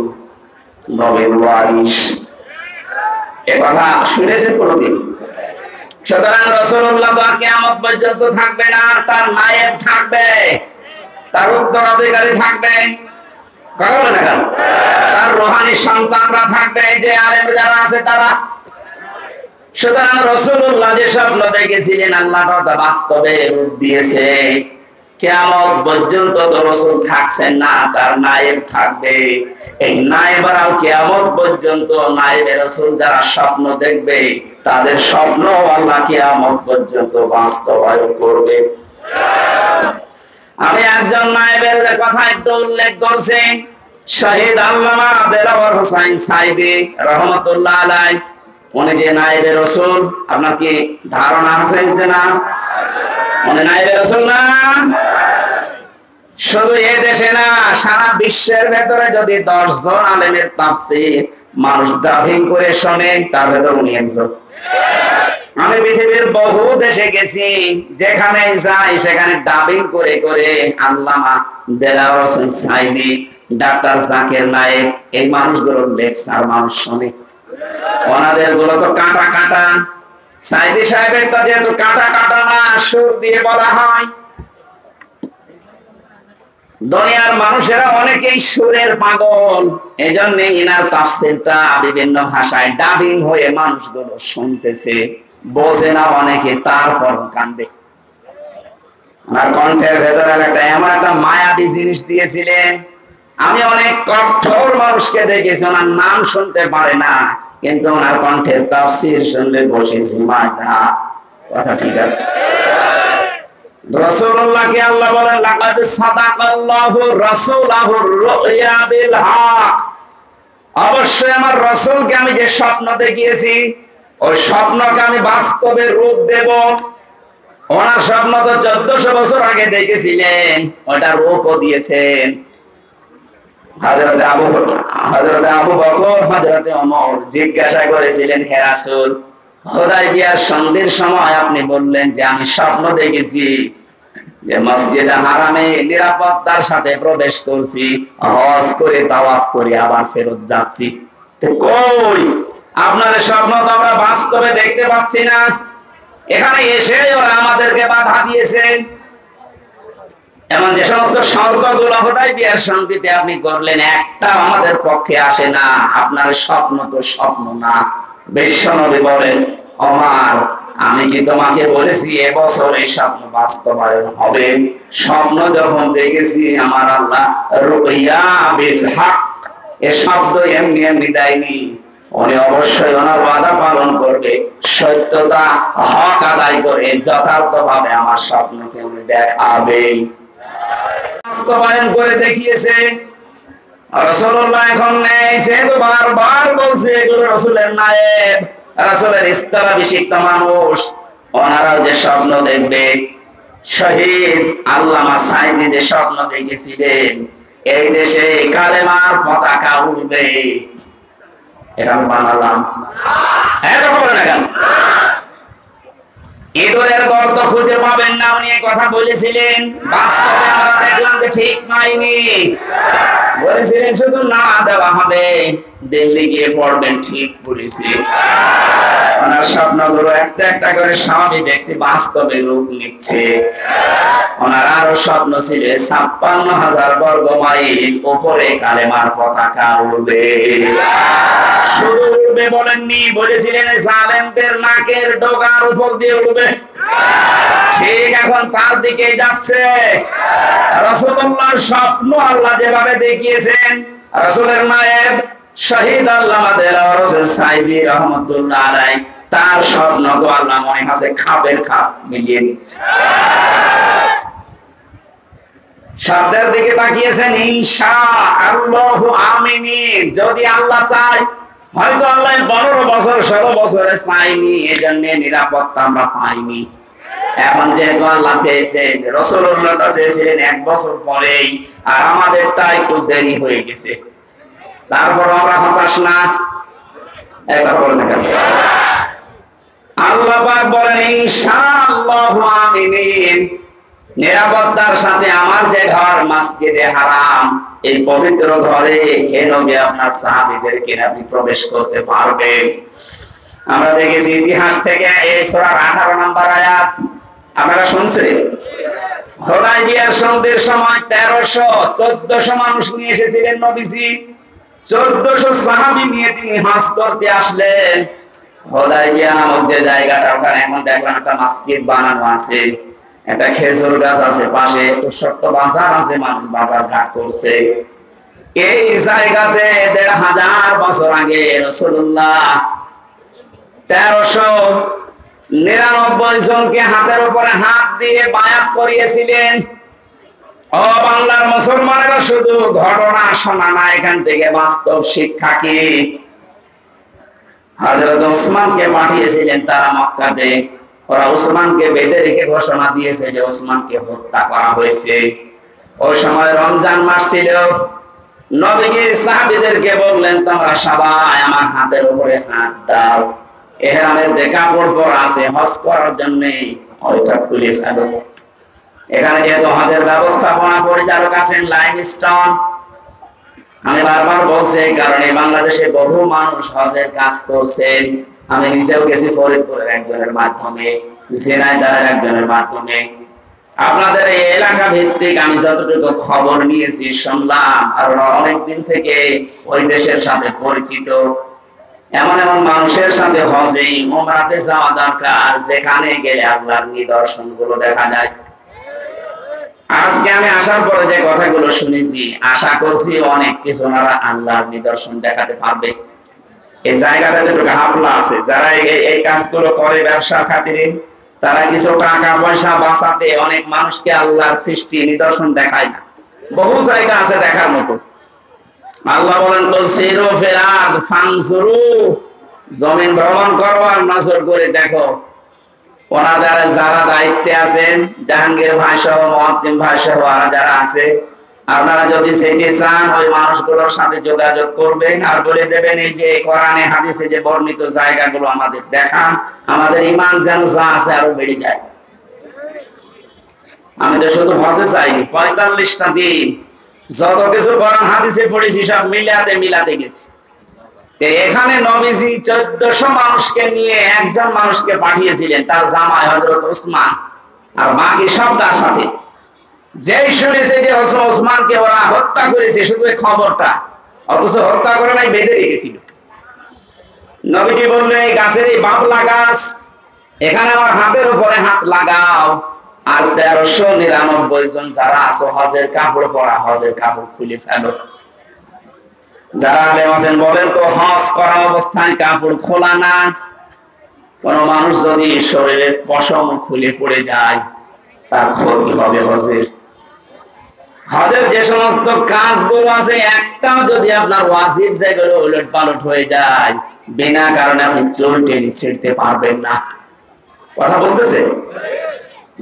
S1: নবীর ওয়ারিস। এ কথা শুনেছেন কোনদিন? সুতরাং রাসূলুল্লাহ কিয়ামত পর্যন্ত থাকবে না, তার নায়েব থাকবে, তার উত্তরাধিকারী থাকবে। কথা বলে না কেন? তার রূহানি সন্তানরা থাকবে, এই যে আলেম যারা আছে তারা। সুতরাং রাসূলুল্লাহ যে স্বপ্ন দেখেছিলেন, আল্লাহ তা বাস্তবে রূপ দিয়েছে। কিয়ামত পর্যন্ত তো রাসূল থাকছেন না, তার নায়েব থাকবে। এই নায়েবরাও কিয়ামত পর্যন্ত, নায়েবে রাসূল যারা স্বপ্ন দেখবে, তাদের স্বপ্ন আল্লাহ কিয়ামত পর্যন্ত বাস্তবায়ন করবে। আমি একজন নায়েবের কথা একটু উল্লেখ করছি, শহীদ আল্লামা দেলাওয়ার হোসেন সাইদি রহমাতুল্লাহ আলাইহি। উনি যে নায়েবে রাসূল, আপনার কি ধারণা আছে যে না উনি নায়েবে রাসূল না? শুধু এই দেশে না, সারা বিশ্বের ভেতরে যদি 10 জন আলেমের তাফসীর মানুষ ডাবিং করে শোনে, তার ভেতর উনি একজন। আমি পৃথিবীর বহু দেশে গেছি, যেখানে যাই সেখানে ডাবিং করে করে আল্লামা দেলাওয়ার হোসেন সাইদি, ডাক্তার জাকির নায়েক, এই মানুষগুলোর লেকচার মানুষ শোনে। ওনাদের গুলো তো কাটা কাটা, সাইদি সাহেবের তো যেহেতু কাটা কাটা না, সুর দিয়ে বলা হয়। দুনিয়ার মানুষেরা অনেকেই সুরের পাগল, এজন্য ইনার তাফসীরটা বিভিন্ন ভাষায় ডাবিং হয়ে মানুষগুলো শুনতেছে, বোঝে না অনেকে, তারপর কান্দে। আর কণ্ঠের ভেতরে এমন একটা মায়াবী জিনিস দিয়েছিলেন। আমি অনেক কঠোর মানুষকে দেখেছি, ওনার নাম শুনতে পারে না, কিন্তু ওনার কণ্ঠের তাফসীর শুনলে বসেছি মাথা। কথা ঠিক আছে? রাসূলুল্লাহকে আল্লাহ বলেন, লাকাদ সাদাকাল্লাহু রাসূলাহুর রুয়া বিল হক। অবশ্যই আমার রাসূলকে আমি যে স্বপ্ন দেখিয়েছি, ওই স্বপ্নকে আমি বাস্তবে রূপ দেব। ওনার স্বপ্ন তো 1400 বছর আগে দেখেছিলেন, ওটা রূপও দিয়েছেন। হযরত আবু বকর, হযরত ওমর জিজ্ঞাসা করেছিলেন, হে রাসূল, হুদায়বিয়ার সন্ধির সময় আপনি বললেন যে আমি স্বপ্ন দেখেছি যে মসজিদে হারামে নিরাপত্তার সাথে প্রবেশ করছি, হজ করে তাওয়াফ করে আবার ফেরত যাচ্ছি। তো কই আপনার স্বপ্ন তো আমরা বাস্তবে দেখতে পাচ্ছি না, এখানে এসে ওরা আমাদেরকে বাধা দিয়েছে। এমন যে সমস্ত শর্তগুলো হুদায়বিয়ার শান্তিতে আপনি করলেন, একটা আমাদের পক্ষে আসে না। আপনার স্বপ্ন তো স্বপ্ন না। বিশ্বনবী বলেন, ওমর আমি কি তোমাকে বলেছি এবছর এই স্বপ্ন বাস্তবায়ন হবে? স্বপ্ন যখন দেখেছি আমার আল্লাহ রুইয়া বিল হক, এ শব্দ এমনি এমনি দেয়নি। উনি অবশ্যই ওনার ওয়াদা পালন করবে, সত্যতা হক আদায় করে যথার্থ ভাবে আমার স্বপ্নকে উনি দেখাবে, বাস্তবায়ন করে দেখিয়েছে। রাসূলুল্লাহ এখন নেই, সে তো বারবার বলছে এগুলো রাসূলের নায়েব, রাসূলের স্থলাভিষিক্ত মানুষ, ওনারাও যে স্বপ্ন দেখবে। শহীদ আল্লামা সাঈদী যে স্বপ্ন দেখেছিলেন এই দেশে কালেমার পতাকা উড়বে, এটা আমি বানালাম? এটা বলে না কেন? ইঁদুরের গর্ত খুঁজে পাবেন না, উনি এই কথা বলেছিলেন। বাস্তবে আমরা দেখলাম যে ঠিক পাইনি। বলেছিলেন শুধু না দেওয়া হবে, দিল্লি গিয়ে পড়বেন, ঠিক বলেছি। ওনার স্বপ্নগুলো একটা একটা করে সবই দেখছি বাস্তবে রূপ নিচ্ছে। ওনার আরো স্বপ্ন ছিল ৫৬,০০০ বর্গ মাইল উপরে কালেমার পতাকা উড়বে। শুধু উড়বে বলেননি, বলেছিলেন জালেমদের নাকের ডগার উপর দিয়ে উড়বে। ঠিক এখন তার দিকে যাচ্ছে। রাসূলুল্লাহর স্বপ্ন আল্লাহ যেভাবে দেখিয়েছেন, রাসূলের নায়েব শহীদ আল্লামা দেলাওয়ার হোসেন সাঈদী রাহমাতুল্লাহ আলাইহি তার স্বপ্ন তো আল্লাহ মনে আছে খাপের খাপ মিলিয়ে দিচ্ছে। শব্দের দিকে তাকিয়েছেন, ইনশাআল্লাহু আমিন, যদি আল্লাহ চায়। হয়তো আল্লাহ ১৫ বছর ১৬ বছরে চাইনি, এজন্য নিরাপত্তা আমরা পাইনি। এখন যেহেতু আল্লাহ চেয়েছেন, রাসূলুল্লাহ চেয়েছিলেন ১ বছর পরেই, আর আমাদেরটা একটু দেরি হয়ে গেছে। তারপর আমরা হতাশ না, একবার বলেন কেন? আল্লাহ পাক বলেন ইনশাআল্লাহু আমিন, নিরাপত্তার সাথে আমার যে ঘর মসজিদে হারাম, এই পবিত্র ঘরে হে নবী আপনার সাহাবীদেরকে আপনি প্রবেশ করতে পারবেন। আমরা দেখেছি ইতিহাস থেকে এই সূরার ১৮ নম্বর আয়াত আপনারা শুনছেন। হুদায়বিয়ার সন্ধির সময় ১৩০০-১৪০০ মানুষ নিয়ে এসেছিলেন নবীজি। ১৪০০ সাহাবী নিয়ে তিনি হজ করতে আসলেন। হুদায়বিয়া নামক যে জায়গাটা, ওখানে এখন দেখলাম একটা মসজিদ বানানো আছে, একটা খেজুর গাছ আছে পাশে, একটু ছোট্ট বাজার আছে, মানুষ বাজার ঘাট করছে। এই জায়গাতে ১৫০০ বছর আগে রাসূলুল্লাহ ১৩৯৯ জনকে হাতের উপরে হাত দিয়ে বায়াত করিয়েছিলেন। ও বাংলার মুসলমানেরা, শুধু ঘটনা শোনা না, এখান থেকে বাস্তব শিক্ষা কি? হযরত ওসমানকে পাঠিয়েছিলেন তারা মক্কাতে। ওরা ওসমানকে বেঁধে রেখে ঘোষণা দিয়েছে যে ওসমানকে হত্যা করা হয়েছে। ওই সময় রমজান মাস ছিল। নবীজি সাহাবীদেরকে বললেন, তোমরা সবাই আমার হাতের উপরে হাত দাও, ইহরামের যে কাপড় পরা আছে হজ করার জন্য ওইটা খুলে ফেলো। এখানে যেহেতু হজের ব্যবস্থাপনা পরিচালক আছেন লাইমস্টোন, আমি বারবার বলছি এই কারণে বাংলাদেশে বহু মানুষ হজের কাজ করছেন। আমি নিজেও গেছি ফরিদপুরের একজনের মাধ্যমে, ঝিনাইদহের একজনের মাধ্যমে। আপনাদের এই এলাকা ভিত্তিক আমি যতটুকু খবর নিয়েছি, শুনলাম, আর অনেকদিন থেকে ওই দেশের সাথে পরিচিত। এমন এমন মানুষের সাথে হজে উমরাতে যাওয়া দরকার, যেখানে গেলে আল্লাহর নিদর্শন গুলো দেখা যায়। আজকে আমি আসার পরে যে কথাগুলো শুনেছি, আশা করছি অনেক কিছু ওনারা আল্লাহর নিদর্শন দেখাতে পারবে। এই জায়গাটাতে একটু ঘাপলা আছে। যারা এই কাজগুলো করে ব্যবসা খাতিরে, তারা কিছু টাকা পয়সা বাঁচাতে অনেক মানুষকে আল্লাহর সৃষ্টি নিদর্শন দেখায় না। বহু জায়গা আছে দেখার মতো। আল্লাহ বলেন, সিরু ফিল আরদ ফানজুরু, জমিন ভ্রমণ করো আর নজর করে দেখো। ওনাদের যারা দায়িত্বে আছেন, জাহাঙ্গীর ভাই সহ, মুয়াজ্জিম ভাই সহ যারা আছে, আপনারা যদি যেতে চান ওই মানুষগুলোর সাথে যোগাযোগ করবেন আর বলে দেবেন এই যে কোরআনে হাদিসে যে বর্ণিত জায়গাগুলো আমাদের দেখান, আমাদের ঈমান যেন যা আছে আরো বেড়ে যায়। আমি তো শুধু হজে চাইনি, ৪৫টা দিন যত কিছু কোরআন হাদিসে পড়েছি সব মিলাতে গেছি। এখানে নবীজি 1400 মানুষকে নিয়ে একজন মানুষকে পাঠিয়েছিলেন, তার জামাই হযরত ওসমান, আর বাকি সব তার সাথে। যেই শুনেছে যে ওসমানকে ওরা হত্যা করেছে, শুধু এই খবরটা, অথচ হত্যা করে নাই, বেঁধে রেখেছিল। নবীজি বললেন, এই গাছের এই বাবলা গাছ, এখানে আমার হাতের উপরে হাত লাগাও, আর 1399 জন যারা আছো হজের কাপড় পরা, হজের কাপড় খুলে ফেলো। যারা আলেম আছেন বলেন তো, হজ করা অবস্থায় কাপড় খোলা না? কোন মানুষ যদি শরীরের পশম খুলে পড়ে যায়, তার ক্ষতি হবে হজের। হজের যে সমস্ত কাজগুলো আছে, একটাও যদি আপনার ওয়াজিব যেগুলো উলট পালট হয়ে যায়, বিনা কারণে আপনি চুল টেনে ছিঁড়তে পারবেন না। কথা বুঝতেছে?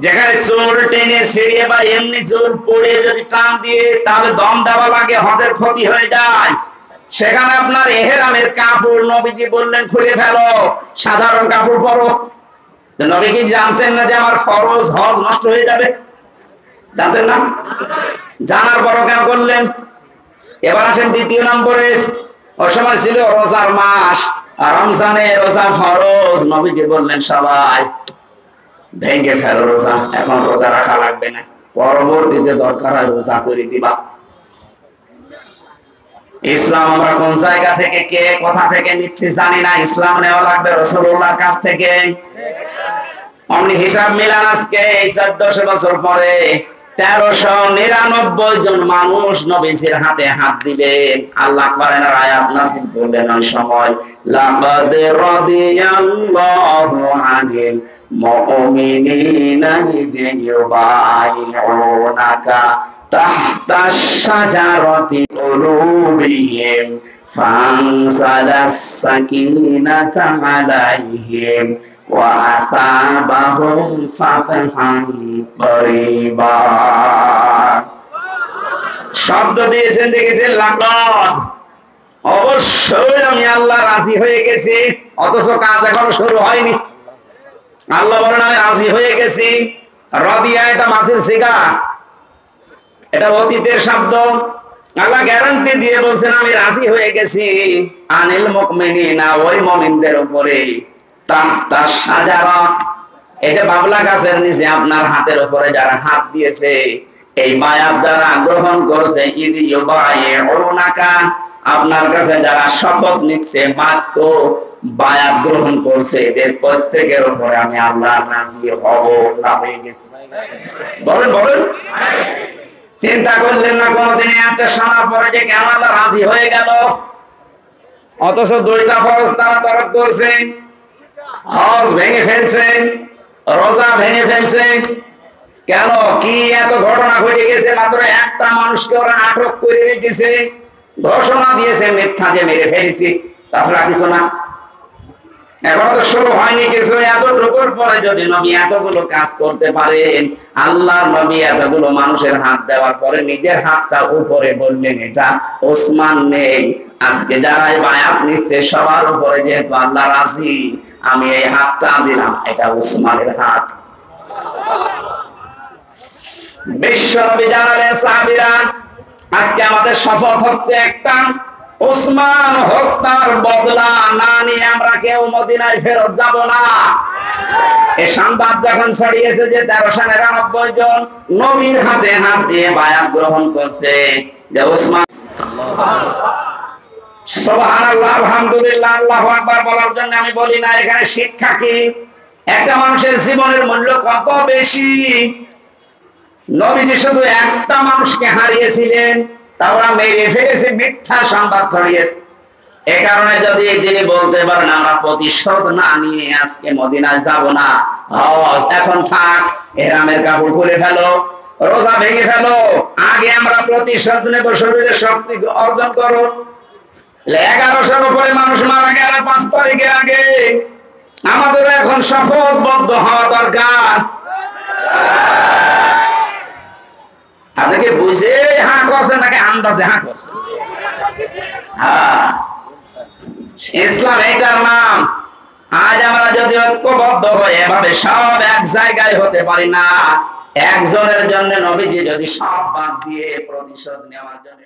S1: যেখানে চুল টেনে ছিঁড়িয়ে বা এমনি চুল পড়িয়ে যদি টান দিয়ে তাহলে দম দেওয়া লাগে, হজের ক্ষতি হয়ে যায়। সেখানে আপনার ইহরামের কাপড় নবীজি বললেন খুলে ফেলো, সাধারণ কাপড় পরো। নবী কি জানতেন না যে আমার ফরজ হজ নষ্ট হয়ে যাবে? জানতেন না? জানার পরও কেন করলেন? এবার আসেন দ্বিতীয় নম্বরে। ওই সময় ছিল রোজার মাস, আর রমজানে রোজা ফরজ। নবীজি বললেন সবাই ভেঙে ফেলো রোজা, এখন রোজা রাখা লাগবে না, পরবর্তীতে দরকার হয় রোজা করে দিবা। ইসলাম আমরা কোন জায়গা থেকে, কে কোথা থেকে নিচ্ছি জানি না, ইসলাম নেওয়া লাগবে রাসূলুল্লাহর কাছ থেকে। অমনি হিসাব মিলান, আজকে এই 1400 বছর পরে 1399 জন মানুষ নবীজির হাতে হাত দিবেন। আল্লাহ পারেন আর আয়াত নাযিল করলেন ওই সময়, লাকাদ রাদিয়াল্লাহু আনিল মুমিনিনা ইয ইউবাইউনাকা তাহতাশ শাজারাতি কুলুবিহিম ফানসালাস সাকিনাতা আলাইহিম ওয়া আসাবাহুম ফাতহান করিবা। শব্দ দিয়েছেন, দেখেছেন লাকাদ, অবশ্যই আমি আল্লাহ রাজি হয়ে গেছি, অথচ কাজ এখনো শুরু হয়নি। আল্লাহ বলেন আমি রাজি হয়ে গেছি। রাদিয়া এটা মাসির সিগা, এটা অতীতের শব্দ। আল্লাহ গ্যারান্টি দিয়ে বলছেন আমি রাজি হয়ে গেছি আনিল মুমিনিনা, ওই মুমিনদের উপরে, তাহতা শাজারা, এটা বাবলা গাছের নিচে আপনার হাতের উপরে যারা হাত দিয়েছে, এই বায়াত যারা গ্রহণ করছে, ইয ইউবাইউনাকা, আপনার কাছে যারা শপথ নিচ্ছে, বাক্য বায়াত গ্রহণ করছে, এদের প্রত্যেকের উপরে আমি আল্লাহ রাজি হব না হয়ে গেছি। বলেন বলেন, চিন্তা করলেন না কোনদিন একটা শোনার পরে যে কেন আল্লাহ রাজি হয়ে গেল? অথচ দুইটা ফরজ তারা তরক করছে, হজ ভেঙে ফেলছে, রোজা ভেঙে ফেলছে। কেন? কি এত ঘটনা ঘটে গেছে? মাত্র একটা মানুষকে ওরা আটক করে রেখেছে, ঘোষণা দিয়েছে মিথ্যা যে মেরে ফেলেছি, তাছাড়া কিছু না। এখন তো শুরু হয়নি কিছু, এতটুকুর পরে যদি নবী এতগুলো কাজ করতে পারেন, আল্লাহর নবী এতগুলো মানুষের হাত দেওয়ার পরে নিজের হাতটা উপরে বললেন এটা ওসমান নেই। আজকে যারাই বায়াত নিচ্ছে সবার উপরে যেহেতু আল্লাহ রাজি, আমি এই হাতটা দিলাম, এটা ওসমানের হাত। বিশ্ব নবী জানালেন সাহাবীরা, আজকে আমাদের শপথ হচ্ছে একটা, ওসমান হত্যার বদলা না নিয়ে আমরা কেউ মদিনায় ফেরত যাব না। এই সংবাদ যখন ছড়িয়েছে যে 1399 জন নবীর হাতে হাত দিয়ে বায়াত গ্রহণ করছে, যে ওসমান, সুবহানাল্লাহ, আলহামদুলিল্লাহ, আল্লাহু আকবার বলার জন্য আমি বলি না। এখানে শিক্ষা কি? একটা মানুষের জীবনের মূল্য কত বেশি। নবীজি শুধু একটা মানুষকে হারিয়েছিলেন, তারা মেরে ফেলেছে, মিথ্যা সংবাদ ছড়িয়েছে। এ কারণে যদি তিনি বলতে পারেন আমরা প্রতিশোধ না নিয়ে আজকে মদিনায় যাব না, হজ এখন থাক, ইহরামের কাপড় খুলে ফেলো, রোজা ভেঙে ফেলো, আগে আমরা প্রতিশোধ নেব, শরীরের শক্তি অর্জন করো। 1100 উপরে মানুষ মারা গেল 5 তারিখের আগে, আমাদের এখন শপথবদ্ধ হওয়া দরকার। আপনাকে বুঝে হ্যাঁ করছেন নাকি আন্দাজে হ্যাঁ করছেন? হ্যাঁ, ইসলাম এটার নাম। আজ আমরা যদি ঐক্যবদ্ধ হয়ে এভাবে সব এক জায়গায় হতে পারি না, একজনের জন্য নবীজি যদি সব বাদ দিয়ে প্রতিশোধ নেওয়ার জন্য